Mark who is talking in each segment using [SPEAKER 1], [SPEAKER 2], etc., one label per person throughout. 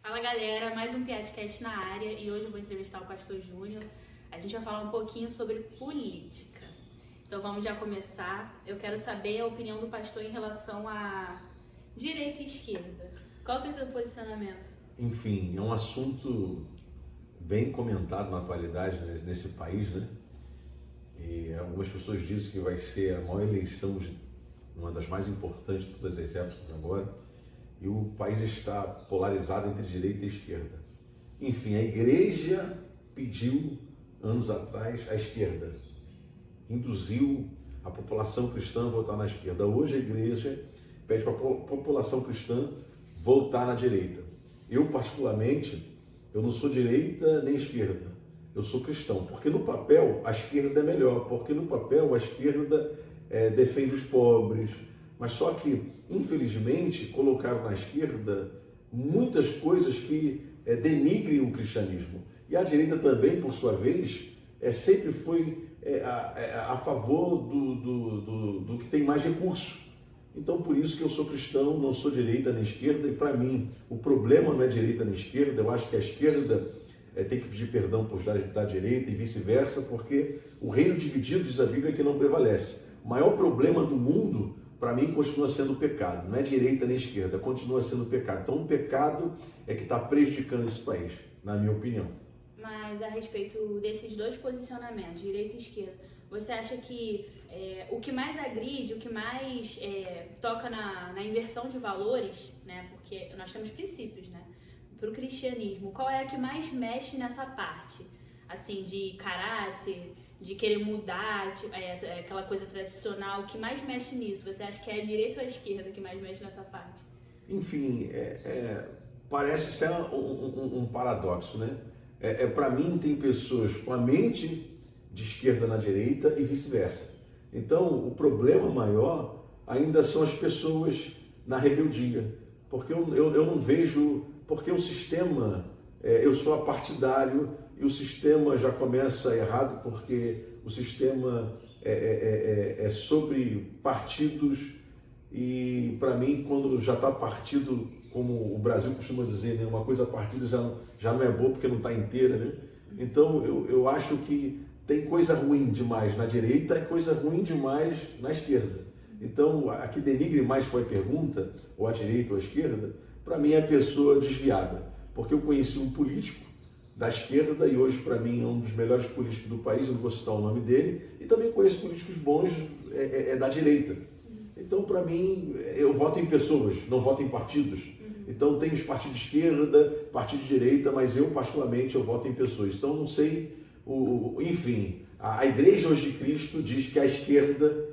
[SPEAKER 1] Fala galera, mais um Piatcast na área e hoje eu vou entrevistar o Pastor Júnior. A gente vai falar um pouquinho sobre política. Então vamos já começar. Eu quero saber a opinião do pastor em relação a direita e esquerda. Qual que é o seu posicionamento?
[SPEAKER 2] Enfim, é um assunto bem comentado na atualidade, né, nesse país, né? E algumas pessoas dizem que vai ser a maior eleição, uma das mais importantes de todas as épocas agora. E o país está polarizado entre direita e esquerda. Enfim, a igreja pediu, anos atrás, a esquerda. Induziu a população cristã a votar na esquerda. Hoje a igreja pede para a população cristã voltar na direita. Eu, particularmente, eu não sou direita nem esquerda. Eu sou cristão. Porque no papel a esquerda é melhor. Porque no papel a esquerda defende os pobres. Mas só que, infelizmente, colocaram na esquerda muitas coisas que denigrem o cristianismo. E a direita também, por sua vez, sempre foi a favor do que tem mais recursos. Então, por isso que eu sou cristão, não sou direita nem esquerda. E para mim, o problema não é direita nem esquerda. Eu acho que a esquerda tem que pedir perdão por da direita e vice-versa, porque o reino dividido, diz a Bíblia, que não prevalece. O maior problema do mundo, para mim, continua sendo o pecado. Não é direita nem esquerda, continua sendo o pecado. Então, o pecado é que está prejudicando esse país, na minha opinião.
[SPEAKER 1] Mas a respeito desses dois posicionamentos, direita e esquerda, você acha que o que mais agride, o que mais toca na inversão de valores, né? Porque nós temos princípios, né? Para o cristianismo, qual é a que mais mexe nessa parte? Assim, de caráter, de querer mudar, aquela coisa tradicional, o que mais mexe nisso? Você acha que é a direita ou a esquerda que mais mexe nessa parte?
[SPEAKER 2] Enfim, parece ser um paradoxo, né? Para mim, tem pessoas com a mente de esquerda na direita e vice-versa. Então, o problema maior ainda são as pessoas na rebeldia, porque eu não vejo, porque o sistema, eu sou apartidário, e o sistema já começa errado, porque o sistema é sobre partidos, e para mim, quando já está partido, como o Brasil costuma dizer, né, uma coisa partida já não é boa porque não está inteira, né? Então eu acho que tem coisa ruim demais na direita e coisa ruim demais na esquerda. Então, a que denigre mais foi a pergunta, ou a direita ou a esquerda, para mim é a pessoa desviada, porque eu conheci um político da esquerda e hoje para mim é um dos melhores políticos do país, eu não vou citar o nome dele, e também conheço políticos bons da direita. Então, para mim, eu voto em pessoas, não voto em partidos. Então, tem os partidos de esquerda, partido de direita, mas eu, particularmente, eu voto em pessoas. Então, não sei, enfim, a Igreja hoje de Cristo diz que a esquerda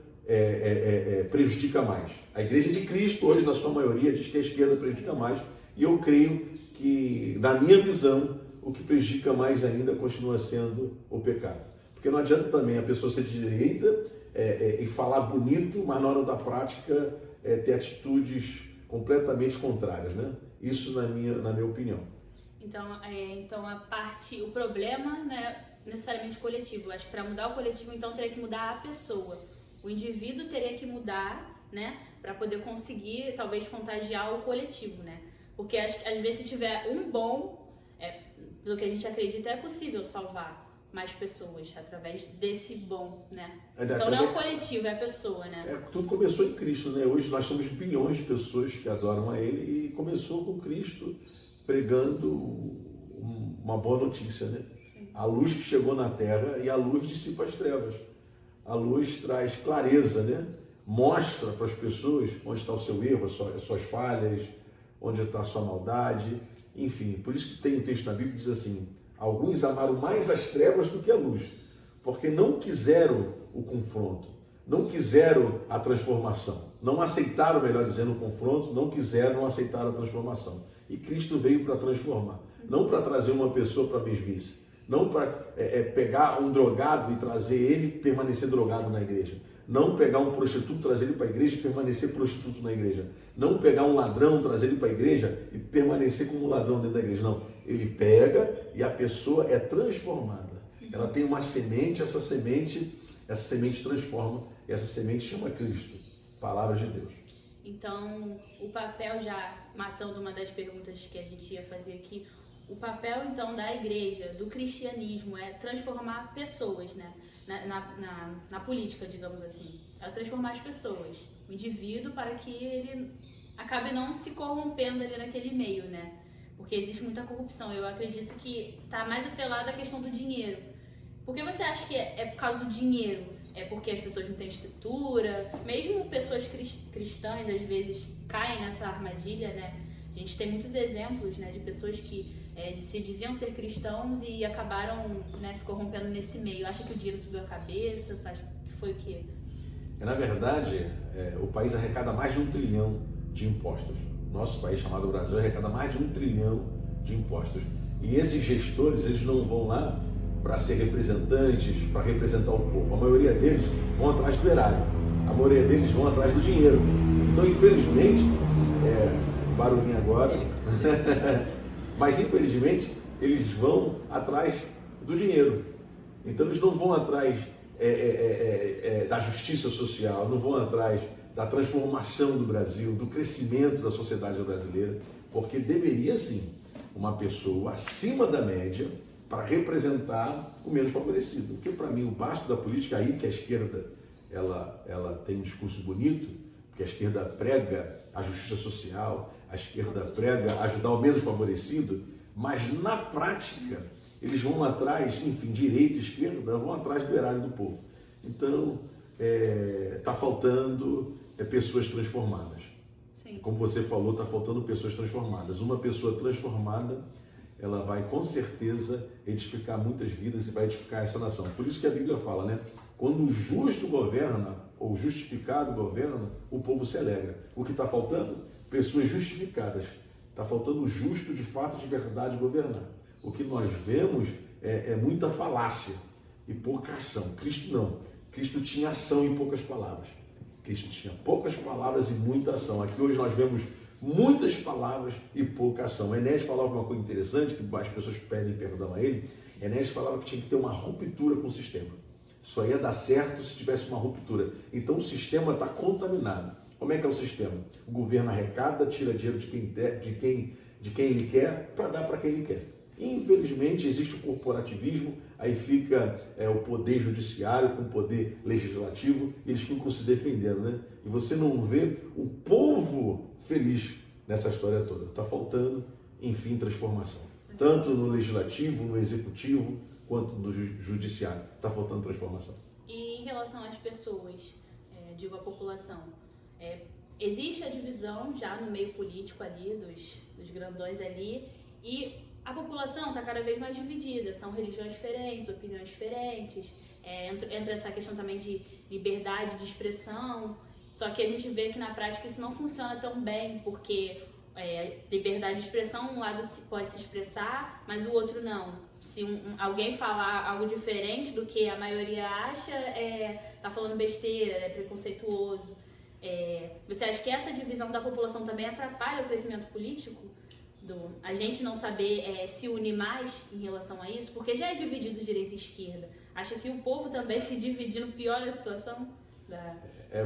[SPEAKER 2] prejudica mais. A Igreja de Cristo, hoje, na sua maioria, diz que a esquerda prejudica mais, e eu creio que, na minha visão, o que prejudica mais ainda continua sendo o pecado. Porque não adianta também a pessoa ser de direita e falar bonito, mas na hora da prática ter atitudes completamente contrárias, né? Isso na minha opinião.
[SPEAKER 1] Então o problema não é necessariamente coletivo. Eu acho que para mudar o coletivo, então, teria que mudar a pessoa. O indivíduo teria que mudar, né? Para poder conseguir, talvez, contagiar o coletivo, né? Porque às vezes, se tiver um bom, pelo que a gente acredita, é possível salvar mais pessoas através desse bom, né? Então não é o coletivo, é a pessoa, né?
[SPEAKER 2] Tudo começou em Cristo, né? Hoje nós somos bilhões de pessoas que adoram a Ele e começou com Cristo pregando uma boa notícia, né? A luz que chegou na terra e a luz dissipa as trevas. A luz traz clareza, né? Mostra para as pessoas onde está o seu erro, as suas falhas, onde está a sua maldade, enfim. Por isso que tem um texto na Bíblia que diz assim: alguns amaram mais as trevas do que a luz, porque não quiseram o confronto, não quiseram a transformação, não aceitaram, melhor dizendo, o confronto, não quiseram aceitar a transformação. E Cristo veio para transformar, não para trazer uma pessoa para a mesmice, não para pegar um drogado e trazer ele permanecer drogado na igreja, não pegar um prostituto, trazer ele para a igreja e permanecer prostituto na igreja, não pegar um ladrão, trazer ele para a igreja e permanecer como um ladrão dentro da igreja, não. Ele pega e a pessoa é transformada. Ela tem uma semente, essa semente transforma, e essa semente chama Cristo, palavra de Deus.
[SPEAKER 1] Então, o papel, já matando uma das perguntas que a gente ia fazer aqui, o papel, então, da igreja, do cristianismo, é transformar pessoas, né? Na política, digamos assim. É transformar as pessoas, o indivíduo, para que ele acabe não se corrompendo ali naquele meio, né? Porque existe muita corrupção. Eu acredito que está mais atrelada à questão do dinheiro. Por que você acha que é por causa do dinheiro? É porque as pessoas não têm estrutura? Mesmo pessoas cristãs, às vezes, caem nessa armadilha, né? A gente tem muitos exemplos, né, de pessoas que se diziam ser cristãos e acabaram, né, se corrompendo nesse meio. Acha que o dinheiro subiu a cabeça? Que foi o quê?
[SPEAKER 2] Na verdade, o país arrecada mais de 1 trilhão de impostos. Nosso país, chamado Brasil, arrecada mais de 1 trilhão de impostos. E esses gestores, eles não vão lá para ser representantes, para representar o povo. A maioria deles vão atrás do erário. A maioria deles vão atrás do dinheiro. Então, infelizmente, barulhinho agora, mas infelizmente eles vão atrás do dinheiro. Então eles não vão atrás da justiça social, não vão atrás da transformação do Brasil, do crescimento da sociedade brasileira, porque deveria sim uma pessoa acima da média para representar o menos favorecido. Porque para mim o básico da política, aí que a esquerda ela tem um discurso bonito, porque a esquerda prega a justiça social, a esquerda prega ajudar o menos favorecido, mas na prática eles vão atrás, enfim, direita e esquerda vão atrás do erário do povo. Então está faltando pessoas transformadas.
[SPEAKER 1] Sim.
[SPEAKER 2] Como você falou, está faltando pessoas transformadas. Uma pessoa transformada, ela vai com certeza edificar muitas vidas e vai edificar essa nação. Por isso que a Bíblia fala, né? Quando o justo governa, ou justificado governa, o povo se alegra. O que está faltando? Pessoas justificadas. Está faltando o justo de fato, de verdade governar. O que nós vemos é muita falácia e pouca ação. Cristo não. Cristo tinha ação e poucas palavras. Cristo tinha poucas palavras e muita ação. Aqui hoje nós vemos muitas palavras e pouca ação. Enéas falava uma coisa interessante, que as pessoas pedem perdão a ele. Enéas falava que tinha que ter uma ruptura com o sistema. Só ia dar certo se tivesse uma ruptura. Então o sistema está contaminado. Como é que é o sistema? O governo arrecada, tira dinheiro de quem ele quer para dar para quem ele quer. Infelizmente existe o corporativismo, aí fica o poder judiciário com o poder legislativo, e eles ficam se defendendo, né? E você não vê o povo feliz nessa história toda. Está faltando, enfim, transformação. Tanto no legislativo, no executivo, quanto no judiciário. Está faltando transformação.
[SPEAKER 1] E em relação às pessoas, digo a população, existe a divisão já no meio político ali, dos grandões ali, e a população está cada vez mais dividida, são religiões diferentes, opiniões diferentes, entra essa questão também de liberdade de expressão, só que a gente vê que na prática isso não funciona tão bem, porque liberdade de expressão, um lado pode se expressar, mas o outro não. Se alguém falar algo diferente do que a maioria acha, tá falando besteira, é preconceituoso. Você acha que essa divisão da população também atrapalha o crescimento político? A gente não saber se unir mais em relação a isso? Porque já é dividido direita e esquerda. Acha que o povo também se dividindo piora a situação?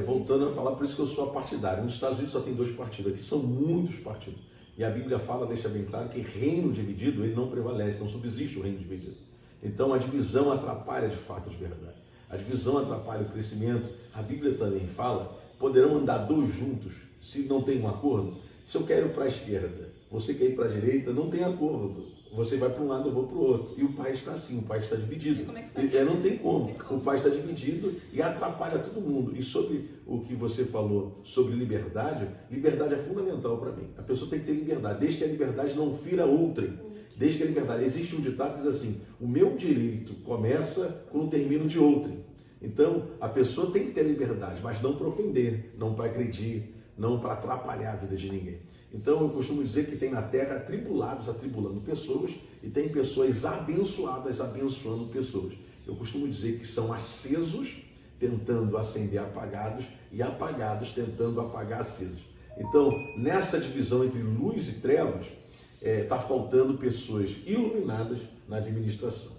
[SPEAKER 2] Voltando a falar, por isso que eu sou apartidário. Nos Estados Unidos só tem 2 partidos, aqui são muitos partidos. E a Bíblia fala, deixa bem claro, que reino dividido, ele não prevalece, não subsiste o reino dividido. Então a divisão atrapalha de fato de verdade. A divisão atrapalha o crescimento. A Bíblia também fala, poderão andar 2 juntos se não tem um acordo? Se eu quero ir para a esquerda, você quer ir para a direita, não tem acordo. Você vai para um lado, eu vou para o outro. E o país está assim, o país está dividido.
[SPEAKER 1] Como é que faz?
[SPEAKER 2] Não tem como. O país está dividido e atrapalha todo mundo. E sobre o que você falou sobre liberdade, liberdade é fundamental para mim. A pessoa tem que ter liberdade, desde que a liberdade não fira outrem. Desde que a liberdade... Existe um ditado que diz assim, o meu direito começa quando termina o de outrem. Então, a pessoa tem que ter liberdade, mas não para ofender, não para agredir, não para atrapalhar a vida de ninguém. Então eu costumo dizer que tem na terra atribulados atribulando pessoas e tem pessoas abençoadas abençoando pessoas. Eu costumo dizer que são acesos tentando acender apagados e apagados tentando apagar acesos. Então nessa divisão entre luz e trevas está faltando pessoas iluminadas na administração.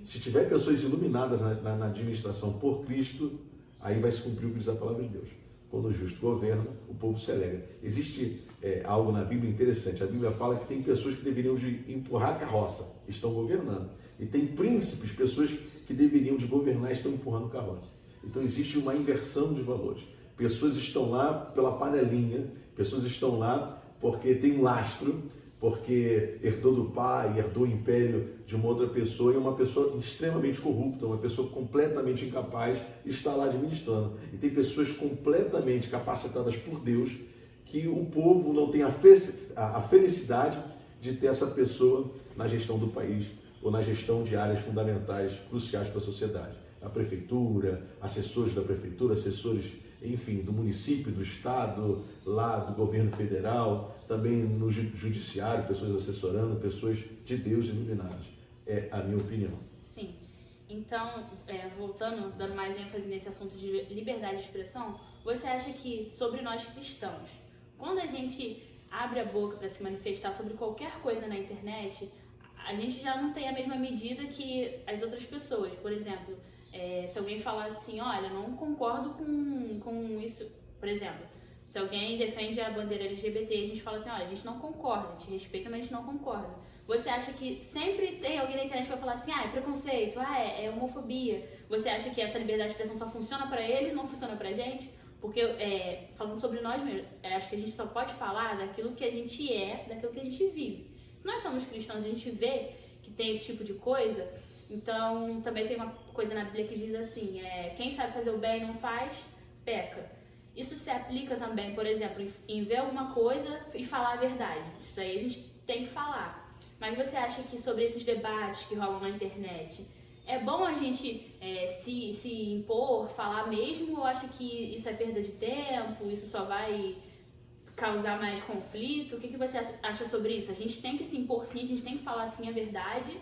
[SPEAKER 2] Se tiver pessoas iluminadas na administração por Cristo, aí vai se cumprir o que diz a palavra de Deus. quando o justo governa, o povo se alegra. Existe algo na Bíblia interessante. A Bíblia fala que tem pessoas que deveriam de empurrar a carroça, estão governando. E tem príncipes, pessoas que deveriam de governar, estão empurrando a carroça. Então existe uma inversão de valores. Pessoas estão lá pela panelinha, pessoas estão lá porque tem um lastro, porque herdou do pai, herdou o império de uma outra pessoa, e uma pessoa extremamente corrupta, uma pessoa completamente incapaz, está lá administrando. E tem pessoas completamente capacitadas por Deus, que o povo não tem a felicidade de ter essa pessoa na gestão do país, ou na gestão de áreas fundamentais, cruciais para a sociedade. A prefeitura, assessores da prefeitura, assessores, enfim, do município, do estado, lá do governo federal, também no judiciário, pessoas assessorando, pessoas de Deus iluminadas. É a minha opinião.
[SPEAKER 1] Sim. Então, voltando, dando mais ênfase nesse assunto de liberdade de expressão, você acha que sobre nós cristãos, quando a gente abre a boca para se manifestar sobre qualquer coisa na internet, a gente já não tem a mesma medida que as outras pessoas? Por exemplo, se alguém falar assim, olha, não concordo com isso, por exemplo, se alguém defende a bandeira LGBT, a gente fala assim, olha, a gente não concorda, a gente respeita, mas a gente não concorda. Você acha que sempre tem alguém na internet que vai falar assim, é preconceito, é homofobia? Você acha que essa liberdade de expressão só funciona pra eles, não funciona pra gente? Porque, falando sobre nós mesmos, acho que a gente só pode falar daquilo que a gente daquilo que a gente vive. Se nós somos cristãos, a gente vê que tem esse tipo de coisa. Então, também tem uma coisa na Bíblia que diz assim, quem sabe fazer o bem e não faz, peca. Isso se aplica também, por exemplo, em ver alguma coisa e falar a verdade. Isso aí a gente tem que falar. Mas você acha que sobre esses debates que rolam na internet, é bom a gente se impor, falar mesmo, ou acha que isso é perda de tempo, isso só vai causar mais conflito? O que você acha sobre isso? A gente tem que se impor sim, a gente tem que falar sim a verdade,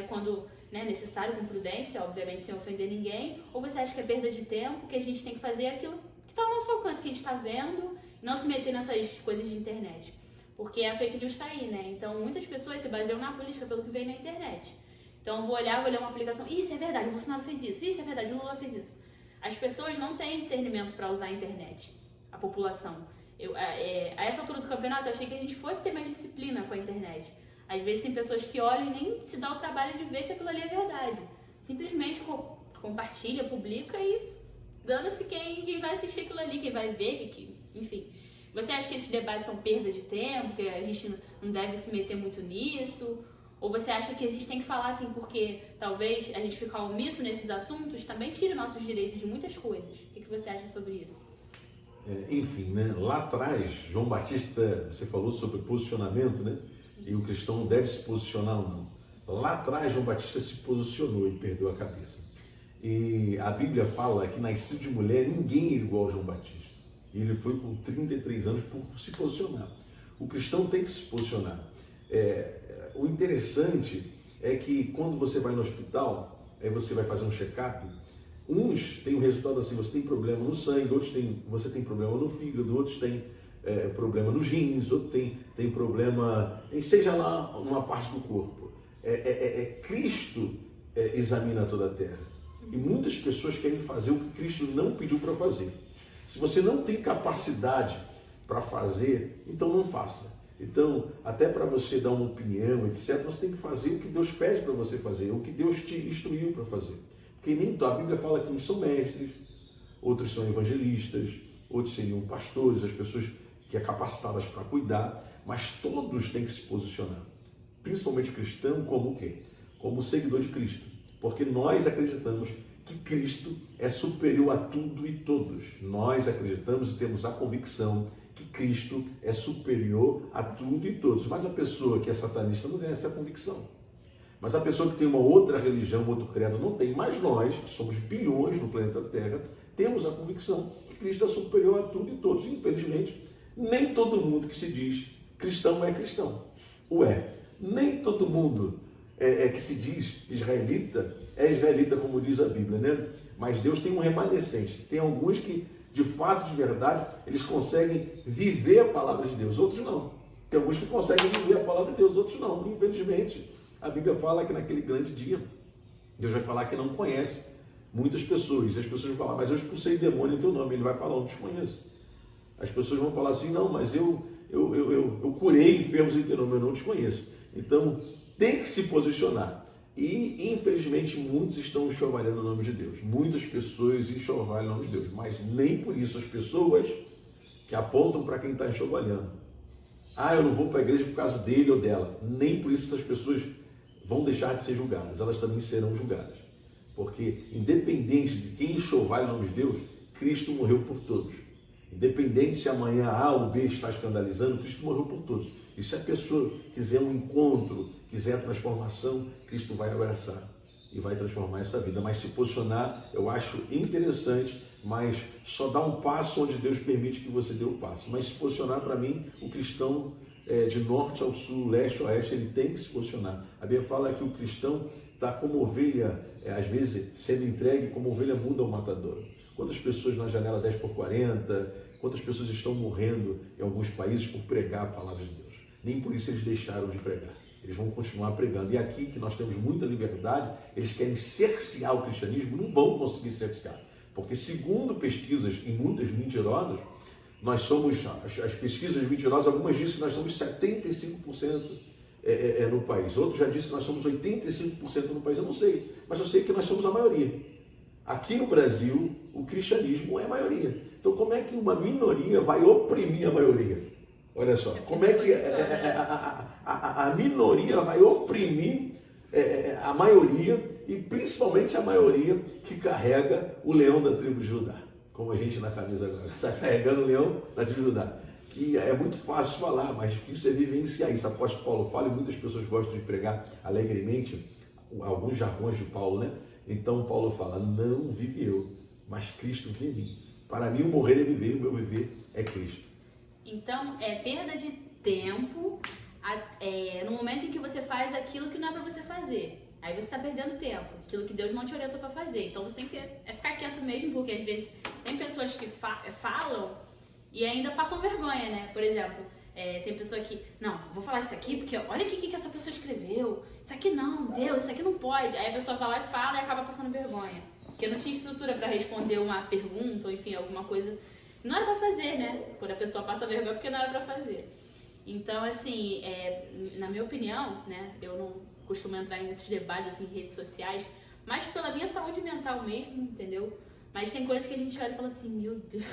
[SPEAKER 1] quando necessário, com prudência, obviamente sem ofender ninguém, ou você acha que é perda de tempo, que a gente tem que fazer aquilo que está ao nosso alcance, que a gente está vendo, e não se meter nessas coisas de internet? Porque a fake news está aí, Então muitas pessoas se baseiam na política pelo que vem na internet. Então eu vou olhar uma aplicação, isso é verdade, o Bolsonaro fez isso é verdade, o Lula fez isso. As pessoas não têm discernimento para usar a internet, a população. A essa altura do campeonato, eu achei que a gente fosse ter mais disciplina com a internet. Às vezes tem pessoas que olham e nem se dá o trabalho de ver se aquilo ali é verdade. Simplesmente compartilha, publica e dane-se quem vai assistir aquilo ali, quem vai ver, enfim. Você acha que esses debates são perda de tempo, que a gente não deve se meter muito nisso? Ou você acha que a gente tem que falar assim porque talvez a gente ficar omisso nesses assuntos também tire nossos direitos de muitas coisas? O que você acha sobre isso?
[SPEAKER 2] Enfim, lá atrás, João Batista, você falou sobre posicionamento, E o cristão não deve se posicionar ou não. Lá atrás, João Batista se posicionou e perdeu a cabeça. E a Bíblia fala que nascido de mulher, ninguém é igual a João Batista. E ele foi com 33 anos por se posicionar. O cristão tem que se posicionar. O interessante é que quando você vai no hospital, aí você vai fazer um check-up, uns têm um resultado assim, você tem problema no sangue, outros você tem problema no fígado, outros têm problema nos rins, outros tem problema, seja lá uma parte do corpo. Cristo examina toda a terra. E muitas pessoas querem fazer o que Cristo não pediu para fazer. Se você não tem capacidade para fazer, então não faça. Então, até para você dar uma opinião, etc., você tem que fazer o que Deus pede para você fazer, o que Deus te instruiu para fazer. Porque nem a Bíblia fala que uns são mestres, outros são evangelistas, outros seriam pastores, as pessoas que são capacitadas para cuidar, mas todos têm que se posicionar. Principalmente o cristão, como o quê? Como seguidor de Cristo. Porque nós acreditamos que Cristo é superior a tudo e todos. Nós acreditamos e temos a convicção que Cristo é superior a tudo e todos. Mas a pessoa que é satanista não tem essa convicção. Mas a pessoa que tem uma outra religião, outro credo, não tem. Mas nós, que somos bilhões no planeta Terra, temos a convicção que Cristo é superior a tudo e todos. Infelizmente, nem todo mundo que se diz cristão é cristão. Nem todo mundo que se diz israelita é israelita, como diz a Bíblia, Mas Deus tem um remanescente. Tem alguns que, de fato, de verdade, eles conseguem viver a palavra de Deus, outros não. Tem alguns que conseguem viver a palavra de Deus, outros não. Infelizmente, a Bíblia fala que naquele grande dia, Deus vai falar que não conhece muitas pessoas. E as pessoas vão falar, mas eu expulsei demônio em teu nome. Ele vai falar, eu não te conheço. As pessoas vão falar assim, não, mas eu curei enfermos em teu nome, eu não te conheço. Então, tem que se posicionar. E, infelizmente, muitos estão enxovalhando o nome de Deus. Muitas pessoas enxovalham o nome de Deus, mas nem por isso as pessoas que apontam para quem está enxovalhando. Eu não vou para a igreja por causa dele ou dela. Nem por isso essas pessoas vão deixar de ser julgadas. Elas também serão julgadas. Porque, independente de quem enxovalha o nome de Deus, Cristo morreu por todos. Independente se amanhã A ou B está escandalizando, Cristo morreu por todos. E se a pessoa quiser um encontro, quiser a transformação, Cristo vai abraçar e vai transformar essa vida. Mas se posicionar, eu acho interessante, mas só dá um passo onde Deus permite que você dê o passo. Mas se posicionar, para mim, o cristão de norte ao sul, leste ao oeste, ele tem que se posicionar. A Bíblia fala que o cristão está como ovelha, às vezes sendo entregue como ovelha muda ao matador. Quantas pessoas na janela 10x40, quantas pessoas estão morrendo em alguns países por pregar a palavra de Deus? Nem por isso eles deixaram de pregar. Eles vão continuar pregando. E aqui, que nós temos muita liberdade, eles querem cercear o cristianismo, não vão conseguir cercear. Porque, segundo pesquisas, e muitas mentirosas, nós somos, as pesquisas mentirosas, algumas dizem que nós somos 75% no país. Outros já dizem que nós somos 85% no país. Eu não sei, mas eu sei que nós somos a maioria. Aqui no Brasil, o cristianismo é a maioria. Então, como é que uma minoria vai oprimir a maioria? Olha só, como é que a minoria vai oprimir a maioria, e principalmente a maioria que carrega o leão da tribo de Judá, como a gente na camisa agora, está carregando o leão da tribo de Judá, que é muito fácil falar, mas difícil é vivenciar isso. O apóstolo Paulo fala, e muitas pessoas gostam de pregar alegremente alguns jargões de Paulo, né? Então Paulo fala, não vive eu, mas Cristo vive em mim. Para mim o morrer é viver, o meu viver é Cristo.
[SPEAKER 1] Então é perda de tempo no momento em que você faz aquilo que não é para você fazer. Aí você está perdendo tempo, aquilo que Deus não te orientou para fazer. Então você tem que ficar quieto mesmo, porque às vezes tem pessoas que falam e ainda passam vergonha, né? Por exemplo, tem pessoa que, não, vou falar isso aqui porque olha o que essa pessoa escreveu. Isso aqui não, Deus, isso aqui não pode. Aí a pessoa vai lá e fala e acaba passando vergonha. Porque não tinha estrutura para responder uma pergunta ou enfim, alguma coisa. Não era para fazer, né? Quando a pessoa passa vergonha porque não era para fazer. Então, assim, na minha opinião, né? Eu não costumo entrar em muitos debates assim, em redes sociais, mas pela minha saúde mental mesmo, entendeu? Mas tem coisas que a gente olha e fala assim, meu Deus,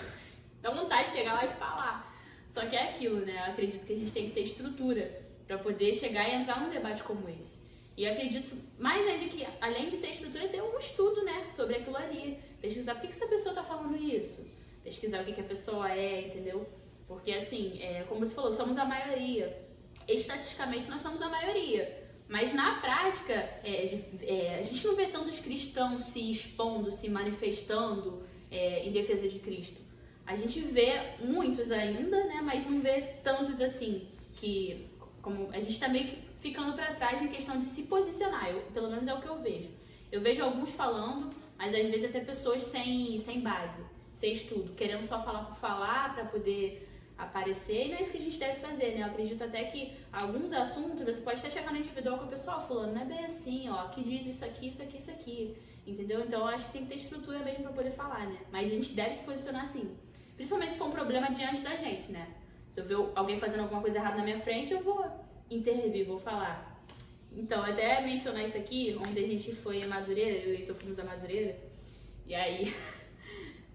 [SPEAKER 1] dá vontade de chegar lá e falar. Só que é aquilo, né? Eu acredito que a gente tem que ter estrutura para poder chegar e entrar num debate como esse. E eu acredito mais ainda que, além de ter estrutura, ter um estudo, né, sobre aquilo ali. Pesquisar por que essa pessoa está falando isso. Pesquisar o que a pessoa é, entendeu? Porque, assim, como você falou, somos a maioria. Estatisticamente, nós somos a maioria. Mas, na prática, a gente não vê tantos cristãos se expondo, se manifestando em defesa de Cristo. A gente vê muitos ainda, né, mas não vê tantos assim, que como a gente está meio que ficando para trás em questão de se posicionar, pelo menos é o que eu vejo. Eu vejo alguns falando, mas às vezes até pessoas sem base, sem estudo, querendo só falar por falar, para poder aparecer, e não é isso que a gente deve fazer, né? Eu acredito até que alguns assuntos, você pode até chegar no individual com o pessoal falando, não é bem assim, ó, que diz isso aqui, isso aqui, isso aqui, entendeu? Então eu acho que tem que ter estrutura mesmo para poder falar, né? Mas a gente deve se posicionar assim, principalmente se for um problema diante da gente, né? Se eu ver alguém fazendo alguma coisa errada na minha frente, eu vou intervir, vou falar. Então, até mencionar isso aqui, onde a gente foi em Madureira, eu e o Heitor fomos a Madureira, e aí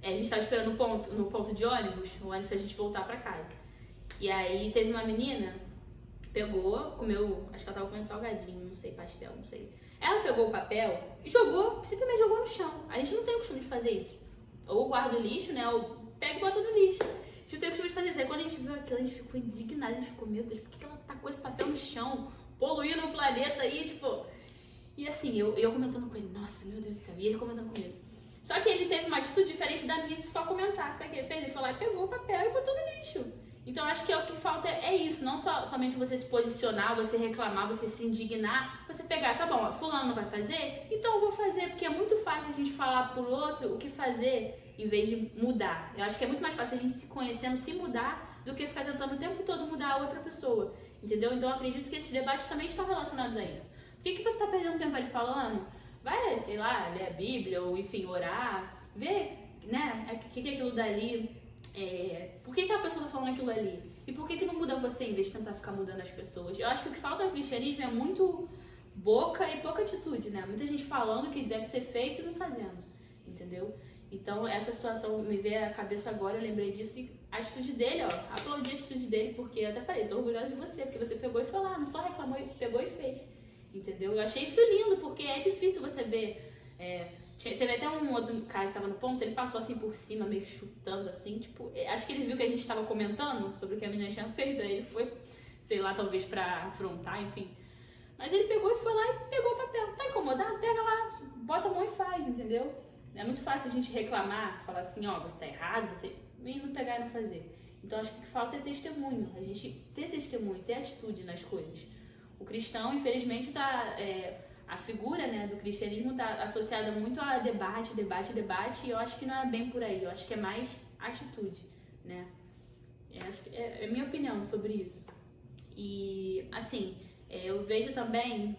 [SPEAKER 1] a gente estava esperando no ponto de ônibus, o ônibus pra gente voltar pra casa. E aí teve uma menina, pegou, comeu, acho que ela tava comendo salgadinho, não sei, pastel, não sei. Ela pegou o papel e jogou, simplesmente jogou no chão. A gente não tem o costume de fazer isso. Ou guarda o lixo, né, ou pega e bota no lixo. A gente não tem o costume de fazer isso. Aí quando a gente viu aquilo, a gente ficou indignado, a gente ficou, meu Deus, por que ela tacou esse papel no chão? Poluindo o planeta aí, tipo... E assim, eu comentando com ele, nossa, meu Deus do céu, e ele comentando comigo. Só que ele teve uma atitude diferente da minha de só comentar. Sabe o que ele fez? Ele foi lá e pegou o papel e botou no lixo. Então, acho que o que falta é isso. Não somente você se posicionar, você reclamar, você se indignar. Você pegar, tá bom, fulano não vai fazer? Então eu vou fazer. Porque é muito fácil a gente falar pro outro o que fazer, em vez de mudar. Eu acho que é muito mais fácil a gente se conhecendo, se mudar, do que ficar tentando o tempo todo mudar a outra pessoa. Entendeu? Então, eu acredito que esses debates também estão relacionados a isso. Por que você tá perdendo tempo ali falando? Vai, sei lá, ler a Bíblia ou, enfim, orar, ver, né, o que é aquilo dali, Por que a pessoa tá falando aquilo ali? E por que não muda você em vez de tentar ficar mudando as pessoas? Eu acho que o que falta no cristianismo é muito boca e pouca atitude, né? Muita gente falando que deve ser feito e não fazendo, entendeu? Então, essa situação me veio à cabeça agora, eu lembrei disso, e a atitude dele, ó, aplaudi a atitude dele, porque eu até falei, tô orgulhosa de você, porque você pegou e foi lá, não só reclamou, pegou e fez, entendeu? Eu achei isso lindo, porque é difícil você ver, teve até um outro cara que tava no ponto, ele passou assim por cima, meio chutando assim, tipo, acho que ele viu que a gente tava comentando sobre o que a menina tinha feito, aí ele foi, sei lá, talvez pra afrontar, enfim. Mas ele pegou e foi lá e pegou o papel. Tá incomodado? Pega lá, bota a mão e faz, entendeu? É muito fácil a gente reclamar, falar assim, ó, você tá errado, você nem não pegar e não fazer. Então acho que o que falta é testemunho, a gente ter testemunho, ter atitude nas coisas. O cristão, infelizmente, a figura, né, do cristianismo está associada muito a debate, e eu acho que não é bem por aí, eu acho que é mais atitude, né? É minha opinião sobre isso. E, assim, eu vejo também,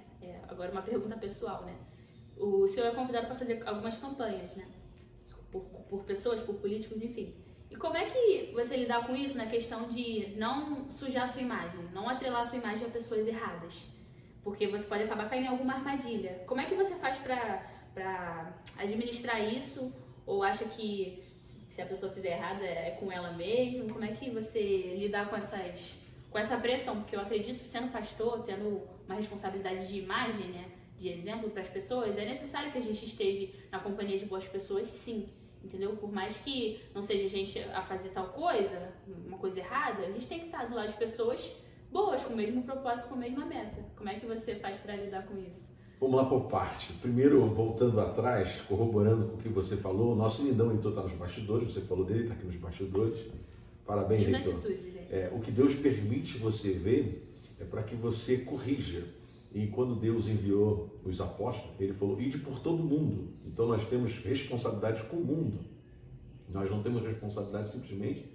[SPEAKER 1] agora uma pergunta pessoal, né? O senhor é convidado para fazer algumas campanhas, né? Por pessoas, por políticos, enfim. E como é que você lidar com isso na questão de não sujar a sua imagem, não atrelar a sua imagem a pessoas erradas? Porque você pode acabar caindo em alguma armadilha. Como é que você faz para administrar isso? Ou acha que se a pessoa fizer errado é com ela mesma? Como é que você lidar com essa pressão? Porque eu acredito, sendo pastor, tendo uma responsabilidade de imagem, né, de exemplo para as pessoas, é necessário que a gente esteja na companhia de boas pessoas, sim. Entendeu? Por mais que não seja a gente a fazer tal coisa, uma coisa errada, a gente tem que estar do lado de pessoas boas, com o mesmo propósito, com a mesma meta. Como é que você faz para lidar com isso?
[SPEAKER 2] Vamos lá por parte. Primeiro, voltando atrás, corroborando com o que você falou, o nosso lindão Heitor está nos bastidores, você falou dele, está aqui nos bastidores. Parabéns, Heitor. O que Deus permite você ver é para que você corrija. E quando Deus enviou os apóstolos, ele falou, ide por todo mundo. Então nós temos responsabilidade com o mundo. Nós não temos responsabilidade simplesmente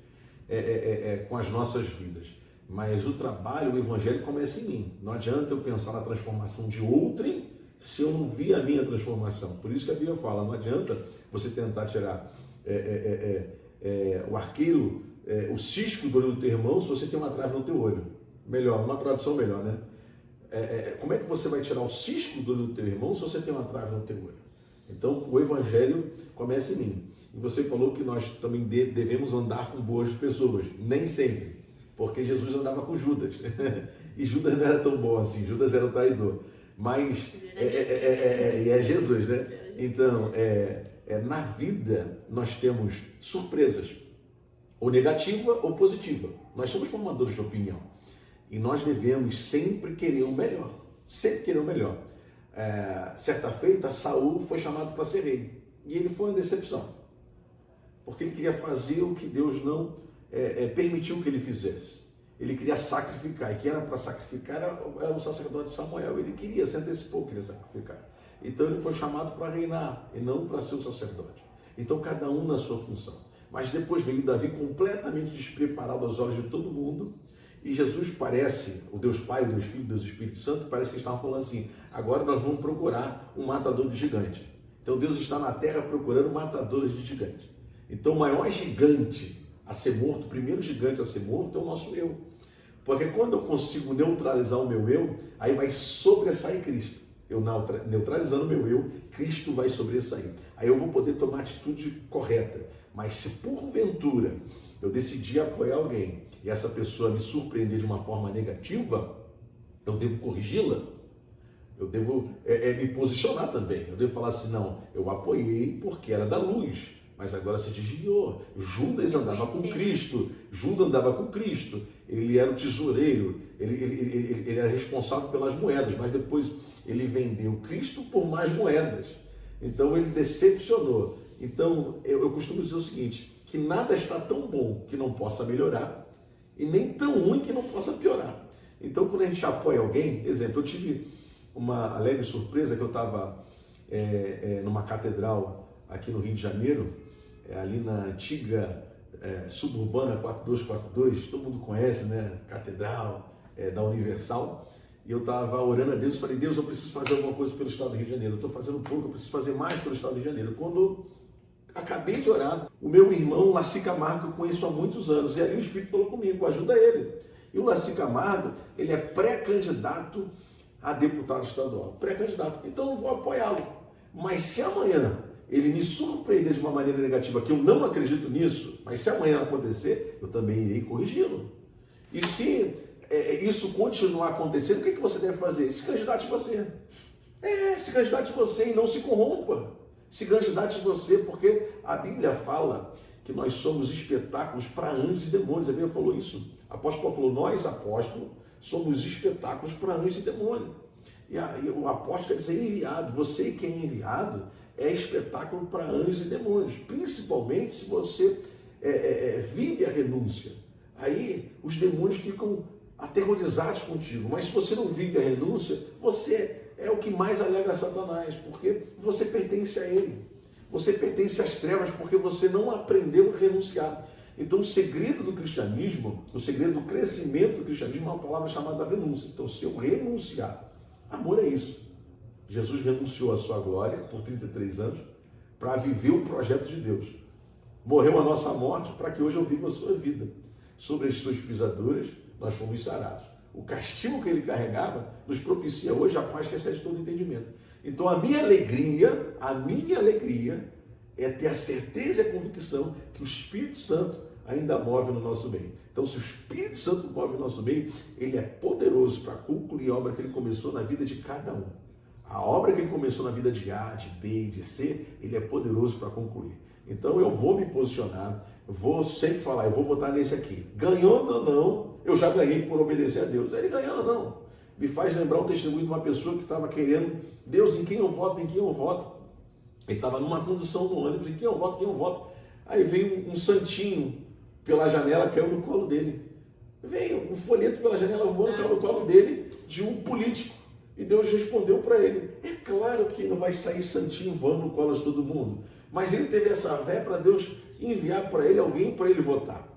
[SPEAKER 2] com as nossas vidas. Mas o trabalho, o evangelho começa em mim. Não adianta eu pensar na transformação de outrem se eu não vi a minha transformação. Por isso que a Bíblia fala, não adianta você tentar tirar o arqueiro, o cisco do olho do teu irmão se você tem uma trave no teu olho. Melhor, uma tradução melhor, né? Como é que você vai tirar o cisco do olho do teu irmão se você tem uma trave no teu olho? Então, o evangelho começa em mim. E você falou que nós também devemos andar com boas pessoas. Nem sempre. Porque Jesus andava com Judas. E Judas não era tão bom assim. Judas era o traidor. Mas é Jesus, né? Então, na vida, nós temos surpresas. Ou negativa ou positiva. Nós somos formadores de opinião. E nós devemos sempre querer o melhor. Sempre querer o melhor. Certa feita, Saul foi chamado para ser rei. E ele foi uma decepção. Porque ele queria fazer o que Deus não permitiu que ele fizesse. Ele queria sacrificar. E quem era para sacrificar era o sacerdote Samuel. Ele queria, se antecipou, queria sacrificar. Então ele foi chamado para reinar e não para ser o sacerdote. Então cada um na sua função. Mas depois veio Davi completamente despreparado aos olhos de todo mundo. E Jesus parece, o Deus Pai, o Deus Filho, o Deus Espírito Santo, parece que estavam falando assim, agora nós vamos procurar um matador de gigante. Então Deus está na terra procurando matadores de gigante. Então o maior gigante a ser morto, o primeiro gigante a ser morto é o nosso eu. Porque quando eu consigo neutralizar o meu eu, aí vai sobressair Cristo. Eu neutralizando o meu eu, Cristo vai sobressair. Aí eu vou poder tomar a atitude correta. Mas se porventura eu decidir apoiar alguém e essa pessoa me surpreender de uma forma negativa, eu devo corrigi-la. Eu devo me posicionar também. Eu devo falar assim, não, eu apoiei porque era da luz, mas agora se desviou. Judas andava com Cristo. Judas andava com Cristo. Ele era o tesoureiro. Ele era responsável pelas moedas, mas depois ele vendeu Cristo por mais moedas. Então ele decepcionou. Então eu costumo dizer o seguinte, que nada está tão bom que não possa melhorar e nem tão ruim que não possa piorar. Então quando a gente apoia alguém, exemplo, eu tive uma leve surpresa que eu estava numa catedral aqui no Rio de Janeiro, ali na antiga suburbana 4242, todo mundo conhece, né? Catedral da Universal. E eu estava orando a Deus, falei, Deus, eu preciso fazer alguma coisa pelo estado do Rio de Janeiro. Eu estou fazendo pouco, eu preciso fazer mais pelo estado do Rio de Janeiro. Quando Acabei de orar. O meu irmão, Laci Camargo, que eu conheço há muitos anos. E aí o Espírito falou comigo, ajuda ele. E o Laci Camargo, ele é pré-candidato a deputado estadual. Pré-candidato. Então eu vou apoiá-lo. Mas se amanhã ele me surpreender de uma maneira negativa, que eu não acredito nisso, mas se amanhã acontecer, eu também irei corrigi-lo. E se isso continuar acontecendo, o que você deve fazer? Se candidate você. Se candidate você e não se corrompa. Se candidate você, porque a Bíblia fala que nós somos espetáculos para anjos e demônios. A Bíblia falou isso. O apóstolo Paulo falou, nós apóstolos somos espetáculos para anjos e demônios. E o apóstolo quer dizer enviado. Você que é enviado é espetáculo para anjos e demônios. Principalmente se você vive a renúncia. Aí os demônios ficam aterrorizados contigo. Mas se você não vive a renúncia, você é o que mais alegra Satanás, porque você pertence a ele. Você pertence às trevas porque você não aprendeu a renunciar. Então o segredo do cristianismo, o segredo do crescimento do cristianismo é uma palavra chamada renúncia. Então se eu renunciar, amor é isso. Jesus renunciou à sua glória por 33 anos para viver o projeto de Deus. Morreu a nossa morte para que hoje eu viva a sua vida. Sobre as suas pisaduras, nós fomos sarados. O castigo que ele carregava nos propicia hoje a paz que excede todo entendimento. Então a minha alegria é ter a certeza e a convicção que o Espírito Santo ainda move no nosso meio. Então se o Espírito Santo move no nosso meio, ele é poderoso para concluir a obra que ele começou na vida de cada um. A obra que ele começou na vida de A, de B e de C, ele é poderoso para concluir. Então eu vou me posicionar, vou sempre falar, eu vou votar nesse aqui. Ganhando ou não, eu já ganhei por obedecer a Deus. Ele ganhando ou não. Me faz lembrar um testemunho de uma pessoa que estava querendo, Deus, em quem eu voto, em quem eu voto. Ele estava numa condução no ônibus, em quem eu voto, em quem eu voto. Aí veio um santinho pela janela, caiu no colo dele. Veio um folheto pela janela voando, caiu no colo dele, de um político. E Deus respondeu para ele. É claro que não vai sair santinho voando no colo de todo mundo. Mas ele teve essa fé para Deus enviar para ele alguém para ele votar.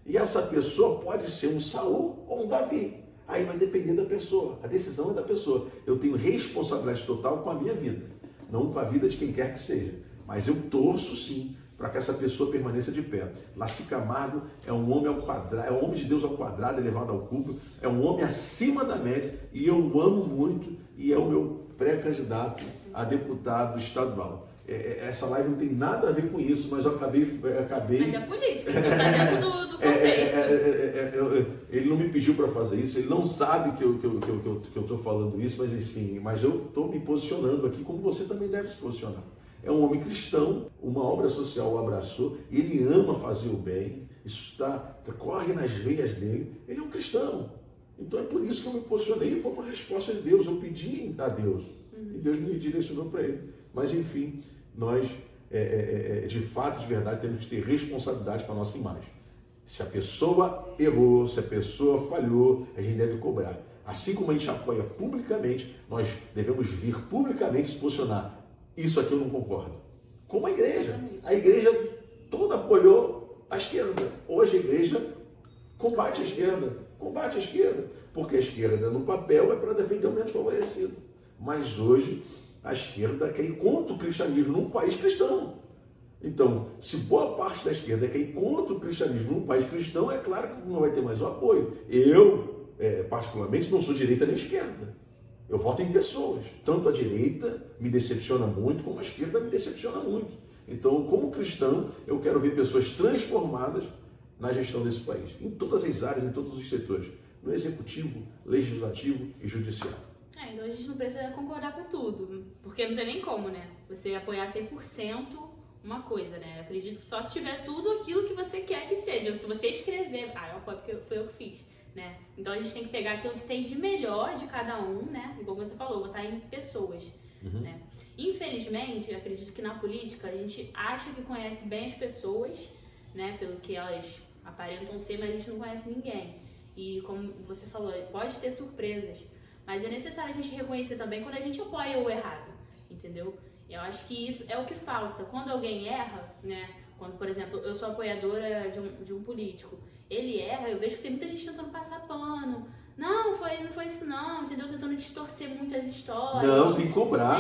[SPEAKER 2] E essa pessoa pode ser um Saul ou um Davi. Aí vai depender da pessoa. A decisão é da pessoa. Eu tenho responsabilidade total com a minha vida, não com a vida de quem quer que seja. Mas eu torço sim para que essa pessoa permaneça de pé. Laci Camargo é um homem ao quadrado, é um homem de Deus ao quadrado, elevado ao cubo, é um homem acima da média e eu o amo muito e é o meu pré-candidato a deputado estadual. Essa live não tem nada a ver com isso, mas eu acabei...
[SPEAKER 1] Mas é política, está dentro do contexto.
[SPEAKER 2] Ele não me pediu para fazer isso, ele não sabe que eu estou falando isso, mas enfim, mas eu estou me posicionando aqui como você também deve se posicionar. É um homem cristão, uma obra social o abraçou, ele ama fazer o bem, isso corre nas veias dele, ele é um cristão. Então é por isso que eu me posicionei e foi uma resposta de Deus, eu pedi a Deus e Deus me direcionou para ele. Mas enfim, nós de fato, de verdade, temos que ter responsabilidade com a nossa imagem. Se a pessoa errou, se a pessoa falhou, a gente deve cobrar. Assim como a gente apoia publicamente, nós devemos vir publicamente se posicionar. Isso aqui eu não concordo. Como a igreja toda apoiou a esquerda. Hoje a igreja combate a esquerda, porque a esquerda no papel é para defender o menos favorecido. Mas hoje a esquerda quer ir contra o cristianismo num país cristão. Então, se boa parte da esquerda quer ir contra o cristianismo num país cristão, é claro que não vai ter mais o apoio. Eu, particularmente, não sou direita nem esquerda. Eu voto em pessoas. Tanto a direita me decepciona muito, como a esquerda me decepciona muito. Então, como cristão, eu quero ver pessoas transformadas na gestão desse país. Em todas as áreas, em todos os setores. No executivo, legislativo e judicial.
[SPEAKER 1] Então a gente não precisa concordar com tudo. Porque não tem nem como, né? Você apoiar 100% uma coisa, né? Eu acredito que só se tiver tudo aquilo que você quer que seja. Ou se você escrever, eu apoio porque foi eu que fiz. Né? Então a gente tem que pegar aquilo que tem de melhor de cada um, né? Igual você falou, votar em pessoas. Né? Infelizmente, eu acredito que na política a gente acha que conhece bem as pessoas, né? Pelo que elas aparentam ser, mas a gente não conhece ninguém. E como você falou, pode ter surpresas, mas é necessário a gente reconhecer também quando a gente apoia o errado, entendeu? Eu acho que isso é o que falta. Quando alguém erra, né? Quando, por exemplo, eu sou apoiadora de um político, ele erra, eu vejo que tem muita gente tentando passar pano. Não foi isso não, entendeu? Tentando distorcer muitas histórias.
[SPEAKER 2] Não, tem que cobrar.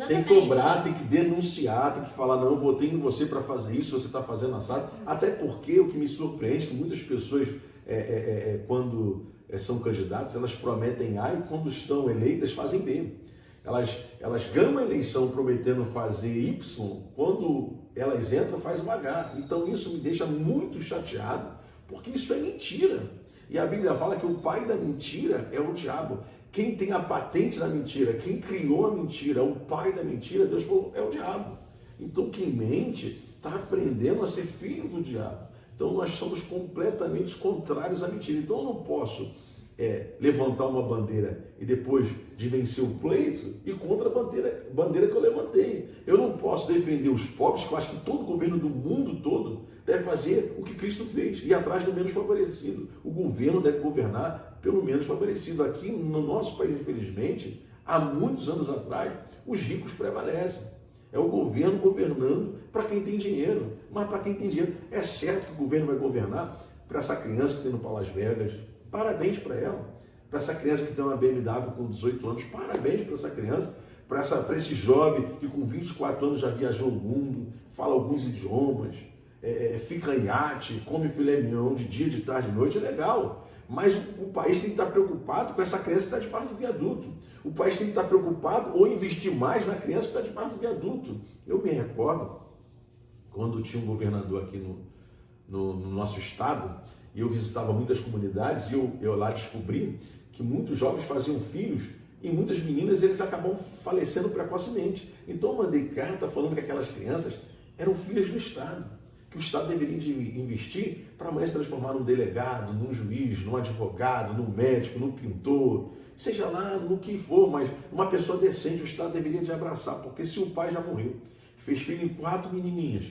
[SPEAKER 2] Tem que cobrar, tem que denunciar, tem que falar, não, eu votei em você para fazer isso, você está fazendo assado. Até porque o que me surpreende é que muitas pessoas, quando são candidatas, elas prometem A e quando estão eleitas fazem B. Elas ganham a eleição prometendo fazer Y, quando elas entram faz uma H. Então isso me deixa muito chateado, porque isso é mentira. E a Bíblia fala que o pai da mentira é o diabo. Quem tem a patente da mentira, quem criou a mentira, o pai da mentira, Deus falou, é o diabo. Então quem mente está aprendendo a ser filho do diabo. Então nós somos completamente contrários à mentira. Então eu não posso levantar uma bandeira e depois de vencer o pleito e contra a bandeira que eu levantei. Eu não posso defender os pobres, que eu acho que todo governo do mundo todo deve fazer o que Cristo fez, ir atrás do menos favorecido. O governo deve governar pelo menos favorecido. Aqui no nosso país, infelizmente, há muitos anos atrás, os ricos prevalecem. É o governo governando para quem tem dinheiro. Mas para quem tem dinheiro, é certo que o governo vai governar para essa criança que tem no Las Vegas. Parabéns para ela. Para essa criança que tem uma BMW com 18 anos, parabéns para essa criança. Para esse jovem que com 24 anos já viajou o mundo, fala alguns idiomas, fica em iate, come filé mignon de dia, de tarde, de noite, é legal. Mas o país tem que estar preocupado com essa criança que está debaixo do viaduto. O país tem que estar preocupado ou investir mais na criança que está debaixo do viaduto. Eu me recordo, quando tinha um governador aqui no nosso estado, e eu visitava muitas comunidades, e eu lá descobri que muitos jovens faziam filhos, e muitas meninas eles acabam falecendo precocemente. Então eu mandei carta falando que aquelas crianças eram filhas do Estado, que o Estado deveria investir para amanhã se transformar num delegado, num juiz, num advogado, num médico, num pintor, seja lá no que for, mas uma pessoa decente o Estado deveria de abraçar, porque se o pai já morreu, fez filho em 4 menininhas,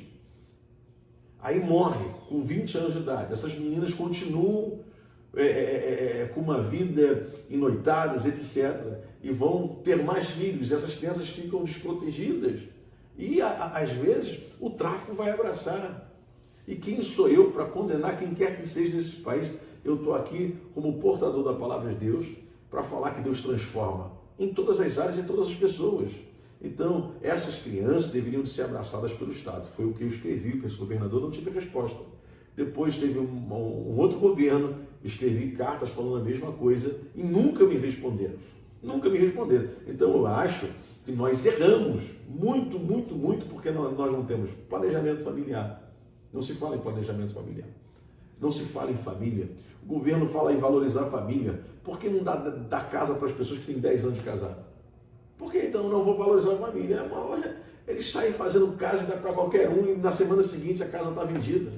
[SPEAKER 2] aí morre com 20 anos de idade, essas meninas continuam com uma vida enoitadas, etc. E vão ter mais filhos, e essas crianças ficam desprotegidas. E às vezes o tráfico vai abraçar. E quem sou eu para condenar quem quer que seja nesse país? Eu estou aqui como portador da palavra de Deus para falar que Deus transforma em todas as áreas e todas as pessoas. Então, essas crianças deveriam ser abraçadas pelo Estado. Foi o que eu escrevi para esse governador, não tive resposta. Depois teve um outro governo, escrevi cartas falando a mesma coisa e nunca me responderam. Nunca me responderam. Então eu acho que nós erramos muito, muito, muito, porque nós não temos planejamento familiar. Não se fala em planejamento familiar. Não se fala em família. O governo fala em valorizar a família. Por que não dá casa para as pessoas que têm 10 anos de casado? Por que então não vou valorizar a família? Eles saem fazendo casa e dá para qualquer um e na semana seguinte a casa está vendida.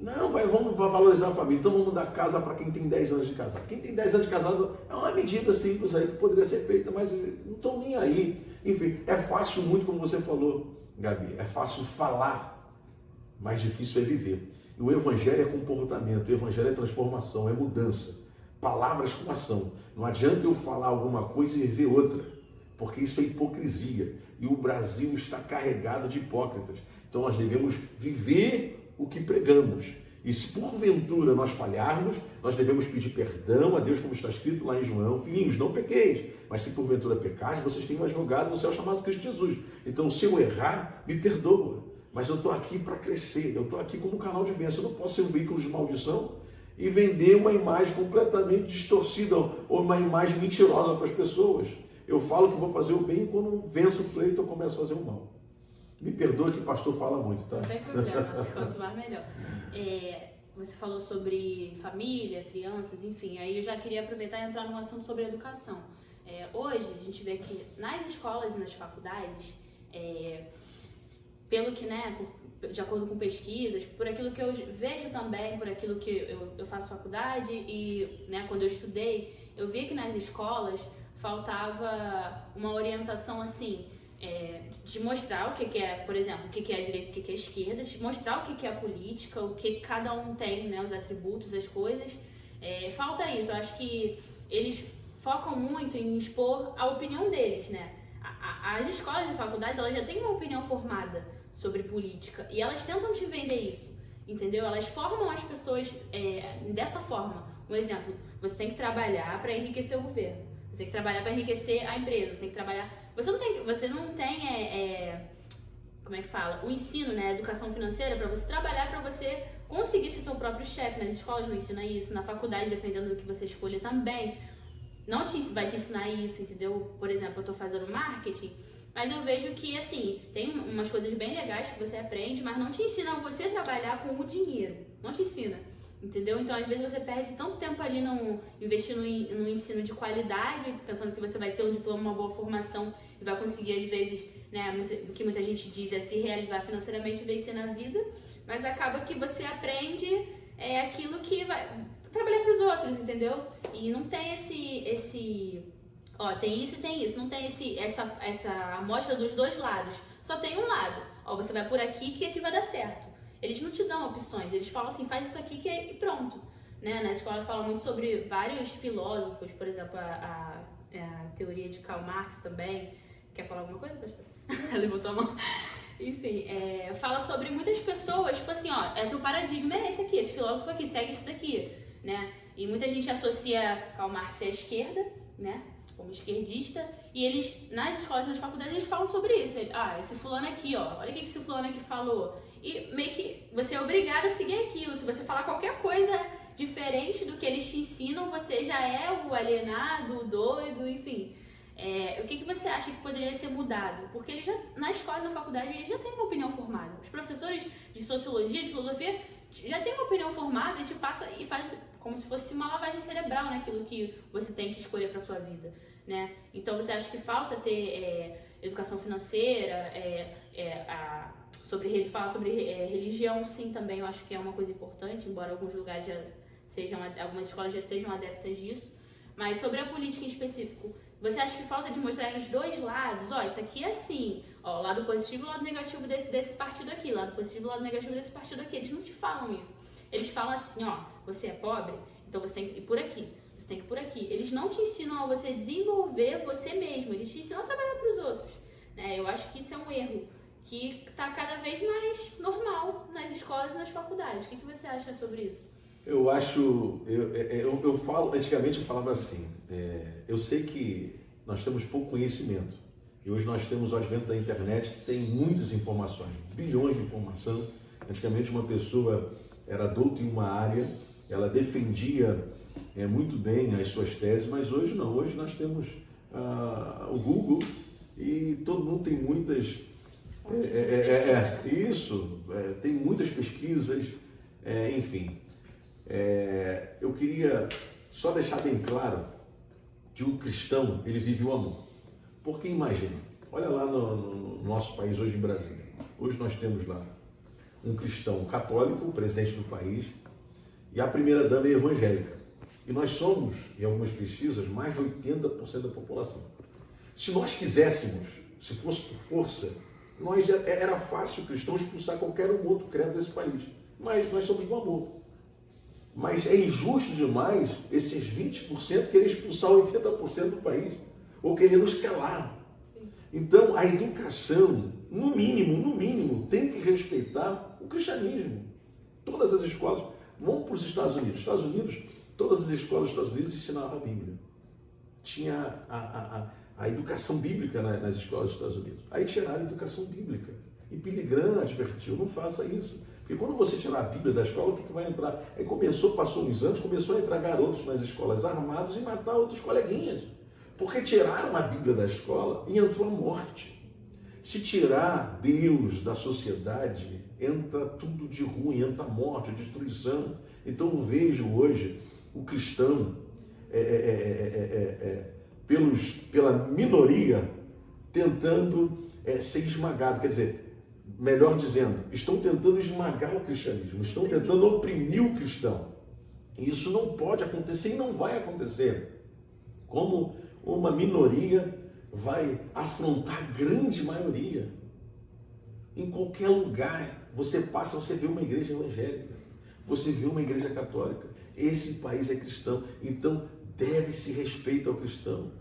[SPEAKER 2] Não, vamos valorizar a família, então vamos dar casa para quem tem 10 anos de casado. Quem tem 10 anos de casado é uma medida simples aí que poderia ser feita, mas não estão nem aí. Enfim, é fácil muito, como você falou, Gabi, é fácil falar, mais difícil é viver. E o evangelho é comportamento, o evangelho é transformação, é mudança. Palavras com ação. Não adianta eu falar alguma coisa e viver outra, porque isso é hipocrisia. E o Brasil está carregado de hipócritas. Então nós devemos viver o que pregamos. E se porventura nós falharmos, nós devemos pedir perdão a Deus, como está escrito lá em João: filhinhos, não pequeis, mas se porventura pecares, vocês têm um advogado no céu chamado Cristo Jesus. Então, se eu errar, me perdoa. Mas eu estou aqui para crescer, eu estou aqui como canal de bênção. Eu não posso ser um veículo de maldição e vender uma imagem completamente distorcida ou uma imagem mentirosa para as pessoas. Eu falo que vou fazer o bem e quando venço o pleito eu começo a fazer o mal. Me perdoa que o pastor fala muito, tá?
[SPEAKER 1] Não tem problema, quanto mais melhor. Você falou sobre família, crianças, enfim, aí eu já queria aproveitar e entrar num assunto sobre educação. Hoje, a gente vê que nas escolas e nas faculdades, pelo que, de acordo com pesquisas, por aquilo que eu vejo também, por aquilo que eu faço faculdade e quando eu estudei, eu vi que nas escolas faltava uma orientação assim, de mostrar o que é, por exemplo, o que é a direita e o que é a esquerda, de mostrar o que é a política, o que cada um tem, os atributos, as coisas. Falta isso, eu acho que eles focam muito em expor a opinião deles, As escolas e faculdades, elas já têm uma opinião formada sobre política e elas tentam te vender isso, entendeu? Elas formam as pessoas dessa forma. Um exemplo, você tem que trabalhar para enriquecer o governo, você tem que trabalhar para enriquecer a empresa, você tem que trabalhar você não tem como é que fala? O ensino, né? A educação financeira para você trabalhar, para você conseguir ser seu próprio chefe. Nas escolas não ensina isso, na faculdade, dependendo do que você escolher também, não vai te ensinar isso, entendeu? Por exemplo, eu tô fazendo marketing, mas eu vejo que, assim, tem umas coisas bem legais que você aprende, mas não te ensina você trabalhar com o dinheiro. Não te ensina, entendeu? Então, às vezes, você perde tanto tempo ali investindo no ensino de qualidade, pensando que você vai ter um diploma, uma boa formação e vai conseguir, às vezes, né, o que muita gente diz é se realizar financeiramente e vencer na vida, mas acaba que você aprende aquilo que vai trabalhar para os outros, entendeu? E não tem tem isso e tem isso, não tem essa amostra dos dois lados, só tem um lado. Você vai por aqui que aqui vai dar certo. Eles não te dão opções, eles falam assim, faz isso aqui e pronto. Né? Na escola fala muito sobre vários filósofos, por exemplo, a teoria de Karl Marx também. Quer falar alguma coisa, pastor? Levantou a mão. Enfim, fala sobre muitas pessoas, tipo assim, teu paradigma é esse aqui, esse filósofo aqui, segue esse daqui, né? E muita gente associa Karl Marx à esquerda, né? Como esquerdista, e eles, nas escolas, nas faculdades, eles falam sobre isso. Esse fulano aqui, olha o que esse fulano aqui falou. E meio que você é obrigado a seguir aquilo. Se você falar qualquer coisa diferente do que eles te ensinam, você já é o alienado, o doido, enfim. O que você acha que poderia ser mudado? Porque eles na escola e na faculdade, eles já têm uma opinião formada. Os professores de sociologia, de filosofia, já têm uma opinião formada e te passa e faz como se fosse uma lavagem cerebral naquilo que você tem que escolher para sua vida, né? Então, você acha que falta ter educação financeira, falar sobre religião, sim, também eu acho que é uma coisa importante, embora alguns lugares algumas escolas já sejam adeptas disso. Mas sobre a política em específico, você acha que falta de mostrar os dois lados? Isso aqui é assim, o lado positivo e o lado negativo desse partido aqui, lado positivo e o lado negativo desse partido aqui. Eles não te falam isso. Eles falam assim, você é pobre, então você tem que ir por aqui, você tem que ir por aqui. Eles não te ensinam a você desenvolver você mesmo, eles te ensinam a trabalhar para os outros. Né? Eu acho que isso é um erro que está cada vez mais normal nas escolas e nas faculdades. O que você acha sobre isso?
[SPEAKER 2] Eu acho, eu falo, antigamente eu falava assim, eu sei que nós temos pouco conhecimento e hoje nós temos o advento da internet que tem muitas informações, bilhões de informação. Antigamente uma pessoa era douta em uma área, ela defendia muito bem as suas teses, mas hoje não, hoje nós temos o Google e todo mundo tem muitas, tem muitas pesquisas, enfim. Eu queria só deixar bem claro que o cristão, ele vive o amor. Porque imagina, olha lá no nosso país hoje em Brasília. Hoje nós temos lá um cristão católico, presidente do país, e a primeira-dama é evangélica. E nós somos, em algumas pesquisas, mais de 80% da população. Se nós quiséssemos, se fosse por força, era fácil o cristão expulsar qualquer outro credo desse país. Mas nós somos do amor. Mas é injusto demais esses 20% querer expulsar 80% do país, ou querer nos calar. Então, a educação, no mínimo, tem que respeitar o cristianismo. Todas as escolas, vão para os Estados Unidos. Estados Unidos, todas as escolas dos Estados Unidos ensinavam a Bíblia. Tinha a educação bíblica nas escolas dos Estados Unidos. Aí tiraram a educação bíblica. E Billy advertiu, não faça isso. Porque quando você tirar a Bíblia da escola, o que vai entrar? Aí passou uns anos, começou a entrar garotos nas escolas armados e matar outros coleguinhas. Porque tiraram a Bíblia da escola e entrou a morte. Se tirar Deus da sociedade, entra tudo de ruim, entra a morte, a destruição. Então eu vejo hoje o cristão pela minoria tentando ser esmagado. Quer dizer, melhor dizendo, estão tentando esmagar o cristianismo, estão tentando oprimir o cristão. Isso não pode acontecer e não vai acontecer. Como uma minoria vai afrontar a grande maioria. Em qualquer lugar, você passa, você vê uma igreja evangélica, você vê uma igreja católica. Esse país é cristão, então deve-se respeito ao cristão.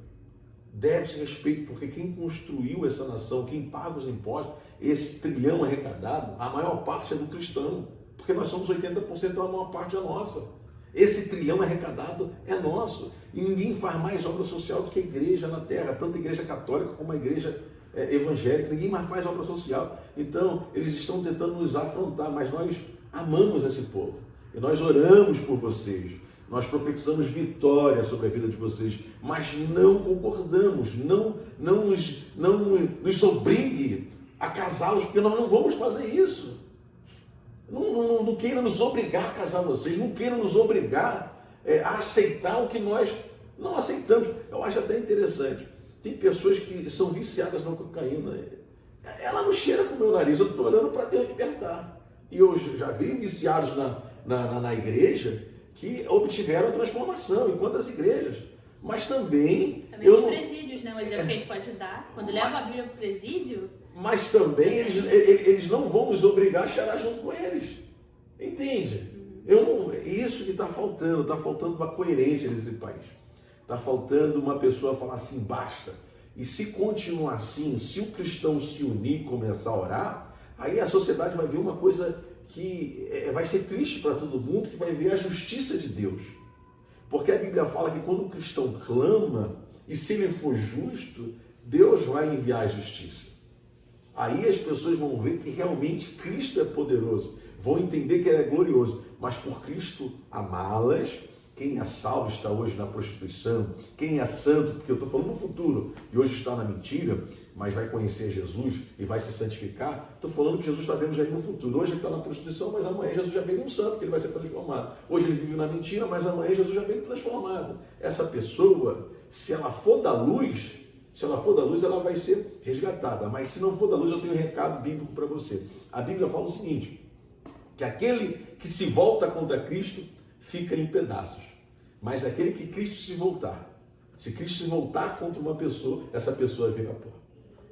[SPEAKER 2] Deve-se respeito, porque quem construiu essa nação, quem paga os impostos, esse trilhão arrecadado, a maior parte é do cristão. Porque nós somos 80%, então a maior parte é nossa. Esse trilhão arrecadado é nosso. E ninguém faz mais obra social do que a igreja na terra, tanto a igreja católica como a igreja evangélica. Ninguém mais faz obra social. Então, eles estão tentando nos afrontar, mas nós amamos esse povo. E nós oramos por vocês. Nós profetizamos vitória sobre a vida de vocês, mas não concordamos. Não nos obrigue a casá-los, porque nós não vamos fazer isso. Não queira nos obrigar a casar vocês, não queira nos obrigar a aceitar o que nós não aceitamos. Eu acho até interessante. Tem pessoas que são viciadas na cocaína. Ela não cheira com o meu nariz, eu estou orando para Deus libertar. E eu já vi viciados na igreja que obtiveram a transformação, em quantas igrejas. Mas também
[SPEAKER 1] os presídios, né? O exemplo que a gente pode dar. Quando leva a Bíblia para o presídio...
[SPEAKER 2] Mas também eles não vão nos obrigar a chorar junto com eles. Entende? Isso que está faltando uma coerência nesse país. Está faltando uma pessoa falar assim, basta. E se continuar assim, se o cristão se unir e começar a orar, aí a sociedade vai ver uma coisa que vai ser triste para todo mundo, que vai ver a justiça de Deus. Porque a Bíblia fala que quando o cristão clama, e se ele for justo, Deus vai enviar a justiça. Aí as pessoas vão ver que realmente Cristo é poderoso, vão entender que Ele é glorioso, mas por Cristo amá-las. Quem é salvo está hoje na prostituição, quem é santo, porque eu estou falando no futuro, e hoje está na mentira, mas vai conhecer Jesus e vai se santificar, estou falando que Jesus está vendo já no futuro. Hoje ele está na prostituição, mas amanhã Jesus já veio um santo, que ele vai ser transformado. Hoje ele vive na mentira, mas amanhã Jesus já veio transformado. Essa pessoa, se ela for da luz, ela vai ser resgatada. Mas se não for da luz, eu tenho um recado bíblico para você. A Bíblia fala o seguinte, que aquele que se volta contra Cristo fica em pedaços. Mas aquele que Cristo se Cristo se voltar contra uma pessoa, essa pessoa vira pó.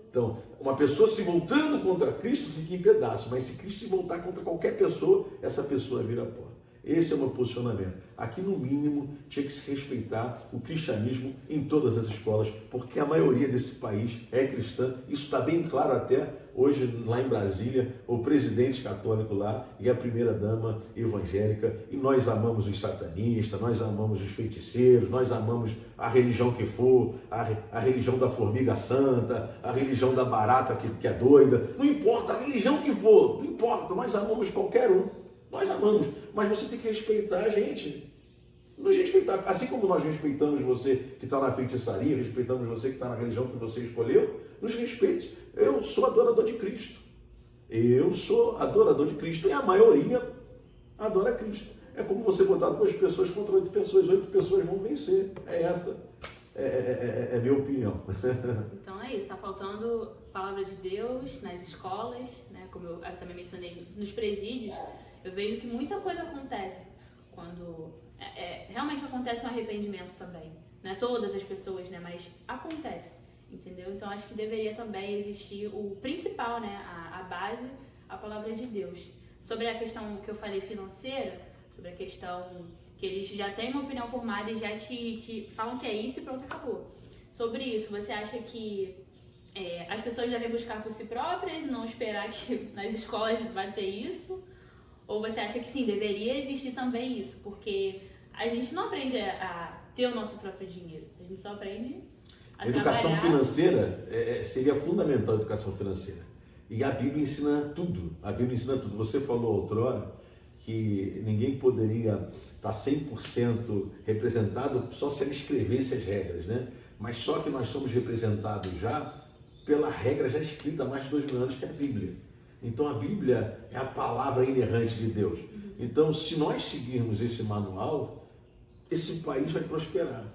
[SPEAKER 2] Então, uma pessoa se voltando contra Cristo fica em pedaços, mas se Cristo se voltar contra qualquer pessoa, essa pessoa vira pó. Esse é o meu posicionamento. Aqui, no mínimo, tinha que se respeitar o cristianismo em todas as escolas, porque a maioria desse país é cristã. Isso está bem claro até hoje, lá em Brasília, o presidente católico lá e a primeira-dama evangélica. E nós amamos os satanistas, nós amamos os feiticeiros, nós amamos a religião que for, a religião da formiga santa, a religião da barata que é doida. Não importa a religião que for, não importa, nós amamos qualquer um. Nós amamos, mas você tem que respeitar a gente. Nos respeitar, assim como nós respeitamos você que está na feitiçaria, respeitamos você que está na religião que você escolheu, nos respeite. Eu sou adorador de Cristo. Eu sou adorador de Cristo e a maioria adora Cristo. É como você botar 2 pessoas contra 8 pessoas, 8 pessoas vão vencer. É minha opinião.
[SPEAKER 1] Então é isso, está faltando palavra de Deus nas escolas, né? Como eu também mencionei, nos presídios. Eu vejo que muita coisa acontece quando realmente acontece um arrependimento também. Não é todas as pessoas, né? Mas acontece, entendeu? Então acho que deveria também existir o principal, né? A base, a palavra de Deus. Sobre a questão que eu falei financeira, sobre a questão que eles já têm uma opinião formada e já te falam que é isso e pronto, acabou. Sobre isso, você acha que as pessoas devem buscar por si próprias e não esperar que nas escolas vai ter isso? Ou você acha que sim, deveria existir também isso? Porque a gente não aprende a ter o nosso próprio dinheiro. A gente só aprende a
[SPEAKER 2] educação
[SPEAKER 1] trabalhar.
[SPEAKER 2] Financeira, seria fundamental a educação financeira. E a Bíblia ensina tudo. A Bíblia ensina tudo. Você falou outrora que ninguém poderia estar 100% representado só se ele escrevesse as regras, né? Mas só que nós somos representados já pela regra já escrita há mais de 2000 anos, que é a Bíblia. Então a Bíblia é a palavra inerrante de Deus. Então, se nós seguirmos esse manual, esse país vai prosperar.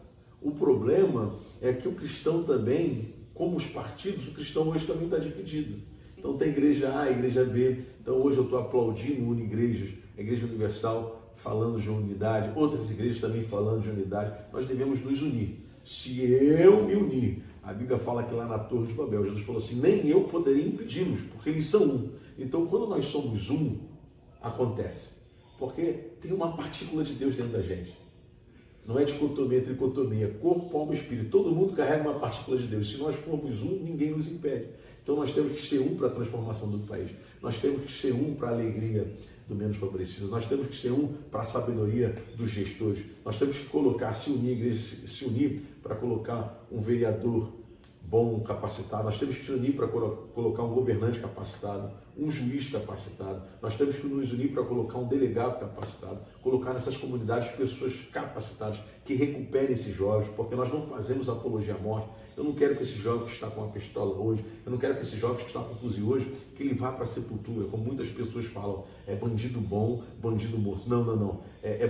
[SPEAKER 2] O problema é que o cristão também, como os partidos, o cristão hoje também está dividido. Então tem igreja A, igreja B. Então hoje eu estou aplaudindo igrejas, a Igreja Universal falando de unidade, outras igrejas também falando de unidade. Nós devemos nos unir. Se eu me unir, a Bíblia fala que lá na Torre de Babel, Jesus falou assim, nem eu poderia impedi-los, porque eles são um. Então, quando nós somos um, acontece. Porque tem uma partícula de Deus dentro da gente. Não é dicotomia, tricotomia, corpo, alma e espírito. Todo mundo carrega uma partícula de Deus. Se nós formos um, ninguém nos impede. Então, nós temos que ser um para a transformação do país. Nós temos que ser um para a alegria do menos favorecido. Nós temos que ser para a sabedoria dos gestores. Nós temos que se unir, igreja, se unir para colocar um vereador bom, capacitado. Nós temos que se unir para colocar um governante capacitado, um juiz capacitado. Nós temos que nos unir para colocar um delegado capacitado, colocar nessas comunidades pessoas capacitadas que recuperem esses jovens, porque nós não fazemos apologia à morte. Eu não quero que esse jovem que está com uma pistola hoje, eu não quero que esse jovem que está com um fuzil hoje, que ele vá para a sepultura, como muitas pessoas falam, é bandido bom, bandido morto. Não, não, não.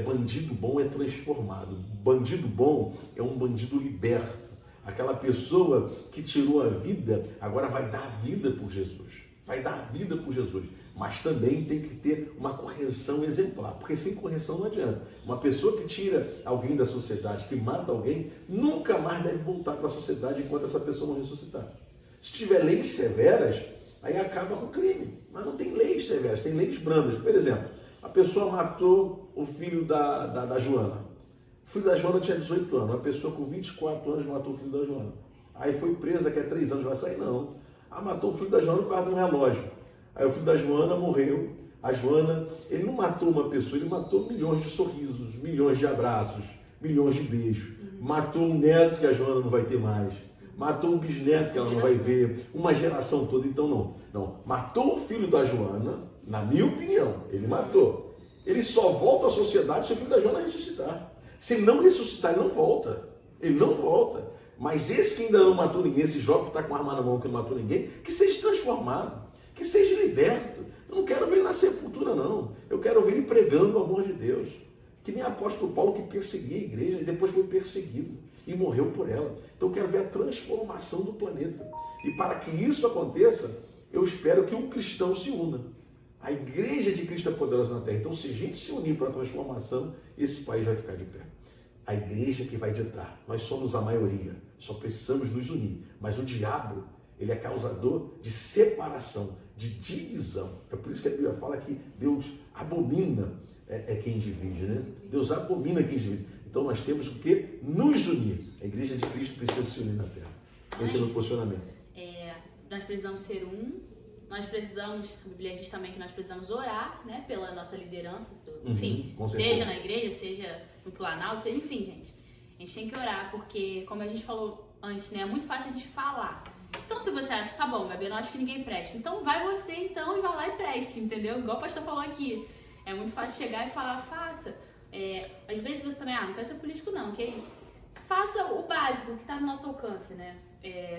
[SPEAKER 2] Bandido bom é transformado. Bandido bom é um bandido liberto. Aquela pessoa que tirou a vida, agora vai dar a vida por Jesus. Vai dar a vida por Jesus. Mas também tem que ter uma correção exemplar, porque sem correção não adianta. Uma pessoa que tira alguém da sociedade, que mata alguém, nunca mais deve voltar para a sociedade enquanto essa pessoa não ressuscitar. Se tiver leis severas, aí acaba com o crime. Mas não tem leis severas, tem leis brandas. Por exemplo, a pessoa matou o filho da Joana. O filho da Joana tinha 18 anos. Uma pessoa com 24 anos matou o filho da Joana. Aí foi preso, daqui a 3 anos vai sair? Não. Matou o filho da Joana por causa de um relógio. Aí o filho da Joana morreu. A Joana, ele não matou uma pessoa, ele matou milhões de sorrisos, milhões de abraços, milhões de beijos. Matou um neto que a Joana não vai ter mais. Matou um bisneto que ela não vai ver. Uma geração toda. Então não. Matou o filho da Joana, na minha opinião, ele matou. Ele só volta à sociedade se o filho da Joana ressuscitar. Se ele não ressuscitar, ele não volta. Ele não volta. Mas esse que ainda não matou ninguém, esse jovem que está com arma na mão que não matou ninguém, que seja transformado, que seja liberto. Eu não quero ver ele na sepultura, não. Eu quero ver ele pregando o amor de Deus. Que nem o apóstolo Paulo que perseguia a igreja e depois foi perseguido e morreu por ela. Então eu quero ver a transformação do planeta. E para que isso aconteça, eu espero que um cristão se una. A igreja de Cristo é poderosa na terra. Então, se a gente se unir para a transformação, esse país vai ficar de pé. A igreja que vai ditar. Nós somos a maioria. Só precisamos nos unir. Mas o diabo, ele é causador de separação, de divisão. É por isso que a Bíblia fala que Deus abomina quem divide, né? Deus abomina quem divide. Então, nós temos o quê? Nos unir. A igreja de Cristo precisa se unir na terra. Esse é o meu posicionamento.
[SPEAKER 1] Nós precisamos ser Nós precisamos, a Bíblia diz também que nós precisamos orar, né, pela nossa liderança, enfim, seja na igreja, seja no Planalto, enfim, gente. A gente tem que orar, porque, como a gente falou antes, né, é muito fácil a gente falar. Então, se você acha, tá bom, Gabi, eu não acho que ninguém presta, então vai você, então, e vai lá e preste, entendeu? Igual o pastor falou aqui. É muito fácil chegar e falar, faça. Às vezes você também, não quero ser político não, que é isso. Faça o básico que tá no nosso alcance, né?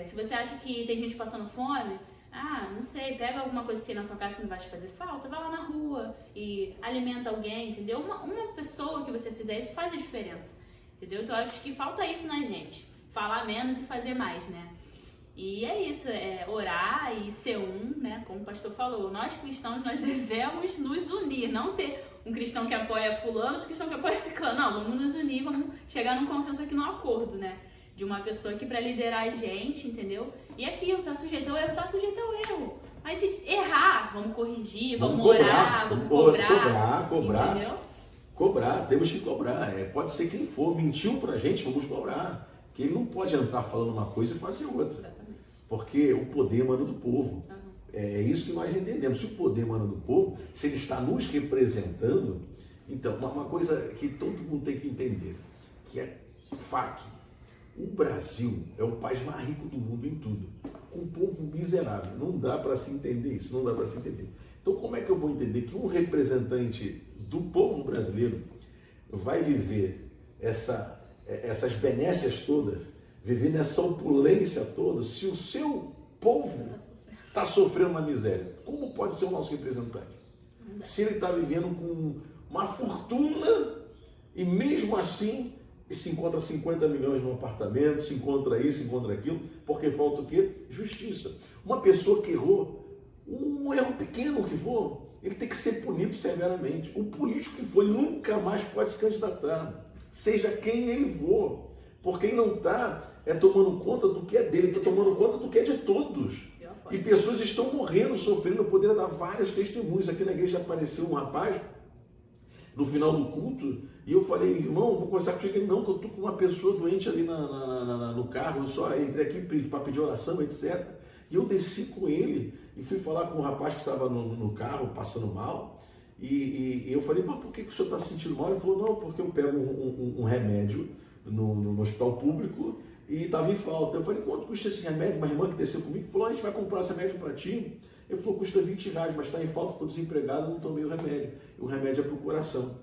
[SPEAKER 1] Se você acha que tem gente passando fome, não sei, pega alguma coisa que tem na sua casa que não vai te fazer falta, vai lá na rua e alimenta alguém, entendeu? Uma pessoa que você fizer isso faz a diferença, entendeu? Então, eu acho que falta isso na gente, falar menos e fazer mais, né? E é isso, orar e ser né? Como o pastor falou, nós cristãos, nós devemos nos unir, não ter um cristão que apoia fulano, outro cristão que apoia ciclano, não, vamos nos unir, vamos chegar num consenso aqui, num acordo, né? De uma pessoa que para liderar a gente, entendeu? E aquilo, tá sujeito ao erro, tá sujeito ao erro. Mas se errar, vamos corrigir, vamos orar, vamos cobrar, entendeu?
[SPEAKER 2] Cobrar, temos que cobrar. Pode ser quem for, mentiu pra gente, vamos cobrar. Que ele não pode entrar falando uma coisa e fazer outra.
[SPEAKER 1] Exatamente.
[SPEAKER 2] Porque o poder emana do povo. É isso que nós entendemos. Se o poder emana do povo, se ele está nos representando, então, uma coisa que todo mundo tem que entender, que é fato. O Brasil é o país mais rico do mundo em tudo, com um povo miserável. Não dá para se entender isso, não dá para se entender. Então, como é que eu vou entender que um representante do povo brasileiro vai viver essas benécias todas, viver nessa opulência toda, se o seu povo está sofrendo uma miséria? Como pode ser o nosso representante? Se ele está vivendo com uma fortuna e mesmo assim se encontra 50 milhões num apartamento, se encontra isso, se encontra aquilo, porque falta o quê? Justiça. Uma pessoa que errou, um erro pequeno que for, ele tem que ser punido severamente. O político que for, ele nunca mais pode se candidatar, seja quem ele for, porque ele não está tomando conta do que é dele, ele está tomando conta do que é de todos. E pessoas estão morrendo, sofrendo. Eu poderia dar vários testemunhos. Aqui na igreja apareceu um rapaz, no final do culto, e eu falei, irmão, vou conversar contigo. Ele, não, que eu estou com uma pessoa doente ali no carro, eu só entrei aqui para pedir oração, etc. E eu desci com ele e fui falar com um rapaz que estava no carro, passando mal, E eu falei, mas por que o senhor está se sentindo mal? Ele falou, não, porque eu pego um remédio no hospital público e estava em falta. Eu falei, quanto custa esse remédio? Uma irmã que desceu comigo falou, a gente vai comprar esse remédio para ti. Ele falou, custa R$20, mas está em falta, estou desempregado, não tomei o remédio. O remédio é para o coração.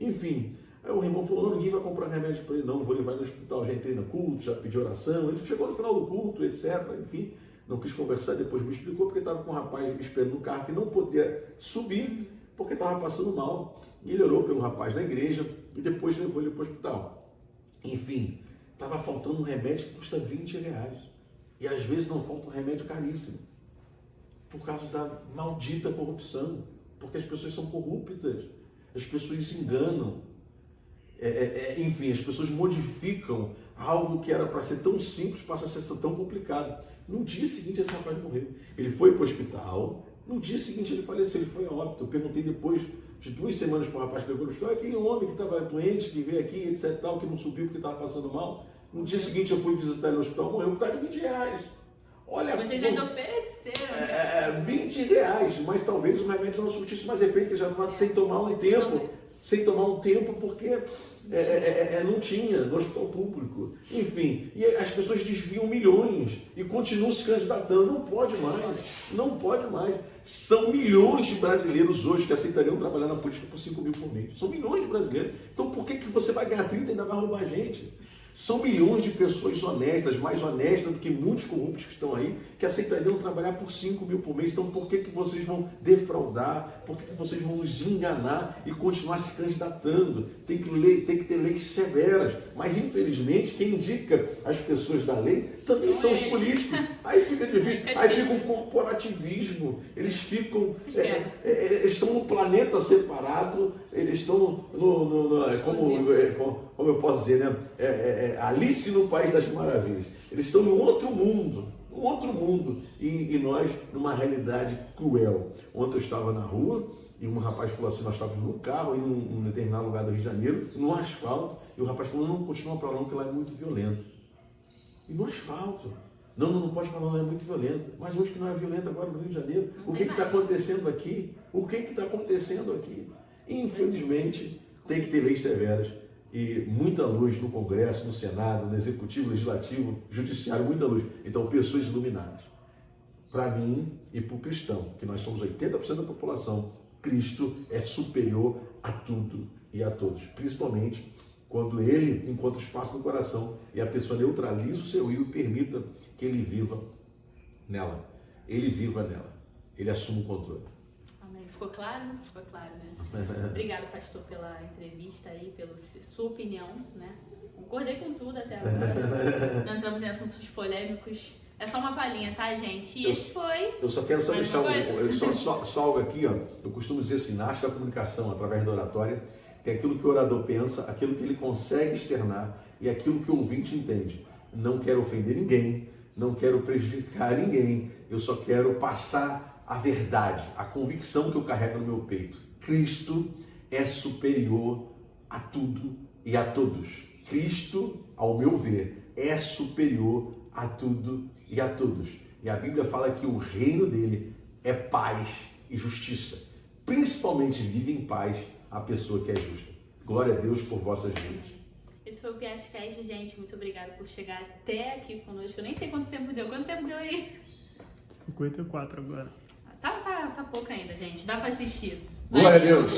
[SPEAKER 2] Enfim, aí o irmão falou, não, ninguém vai comprar remédio para ele, não vou levar no hospital, já entrei no culto, já pedi oração. Ele chegou no final do culto, etc. Enfim, não quis conversar, depois me explicou porque estava com um rapaz esperando no carro que não podia subir porque estava passando mal. E ele orou pelo rapaz na igreja e depois levou ele para o hospital. Enfim, estava faltando um remédio que custa R$20. E às vezes não falta um remédio caríssimo. Por causa da maldita corrupção. Porque as pessoas são corruptas. As pessoas enganam. Enfim, as pessoas modificam algo que era para ser tão simples, passa a ser tão complicado. No dia seguinte, esse rapaz morreu. Ele foi para o hospital. No dia seguinte, ele faleceu. Ele foi a óbito. Eu perguntei depois de 2 semanas para o rapaz que levou no hospital. Aquele homem que estava doente, que veio aqui, etc. Tal, que não subiu porque estava passando mal. No dia seguinte, eu fui visitar ele no hospital. Morreu por causa de R$20. Olha,
[SPEAKER 1] vocês ainda ofereceram.
[SPEAKER 2] R$20, mas talvez o remédio não surtisse mais efeito, que já estava sem tomar um tempo, porque não tinha no hospital público. Enfim, e as pessoas desviam milhões e continuam se candidatando. Não pode mais. São milhões de brasileiros hoje que aceitariam trabalhar na política por 5 mil por mês. São milhões de brasileiros. Então por que você vai ganhar 30 e ainda vai roubar gente? São milhões de pessoas honestas, mais honestas do que muitos corruptos que estão aí, que aceitariam trabalhar por 5 mil por mês. Então por que vocês vão defraudar? Por que vocês vão nos enganar e continuar se candidatando? Tem que ter leis severas. Mas infelizmente quem indica as pessoas da lei também são os políticos. Aí fica difícil. Aí fica o corporativismo. Eles ficam... estão num planeta separado, eles estão como eu posso dizer, né? Alice no País das Maravilhas. Eles estão em um outro mundo, e nós numa realidade cruel. Ontem eu estava na rua e um rapaz falou assim, nós estávamos num carro em um determinado lugar do Rio de Janeiro, no asfalto, e o rapaz falou, não, continua para lá não, que lá é muito violento. E no asfalto. Não pode falar, não é muito violento. Mas hoje que não é violento agora no Rio de Janeiro, o que está acontecendo aqui? Infelizmente, tem que ter leis severas e muita luz no Congresso, no Senado, no Executivo, Legislativo, Judiciário, muita luz. Então, pessoas iluminadas. Para mim e para o cristão, que nós somos 80% da população, Cristo é superior a tudo e a todos. Principalmente quando ele encontra espaço no coração e a pessoa neutraliza o seu eu e permita que ele viva nela. Ele assume o controle.
[SPEAKER 1] Ficou claro? Ficou claro, né? Obrigado, pastor, pela entrevista aí, pela sua opinião, né? Concordei com tudo até agora. Não entramos em assuntos polêmicos. É só uma palhinha, tá, gente? E esse foi...
[SPEAKER 2] Eu só quero só deixar algo aqui, ó. Eu costumo dizer assim, na arte da comunicação, através da oratória, tem aquilo que o orador pensa, aquilo que ele consegue externar e aquilo que o ouvinte entende. Não quero ofender ninguém, não quero prejudicar ninguém, eu só quero passar a verdade, a convicção que eu carrego no meu peito. Cristo é superior a tudo e a todos. Cristo, ao meu ver, é superior a tudo e a todos. E a Bíblia fala que o reino dele é paz e justiça. Principalmente vive em paz a pessoa que é justa. Glória a Deus por vossas vidas.
[SPEAKER 1] Esse foi o Piastcast, gente. Muito obrigada por chegar até aqui conosco. Eu nem sei quanto tempo deu. Quanto tempo deu aí?
[SPEAKER 3] 54 agora.
[SPEAKER 1] Tá pouco ainda, gente. Dá pra assistir.
[SPEAKER 2] Glória a Deus.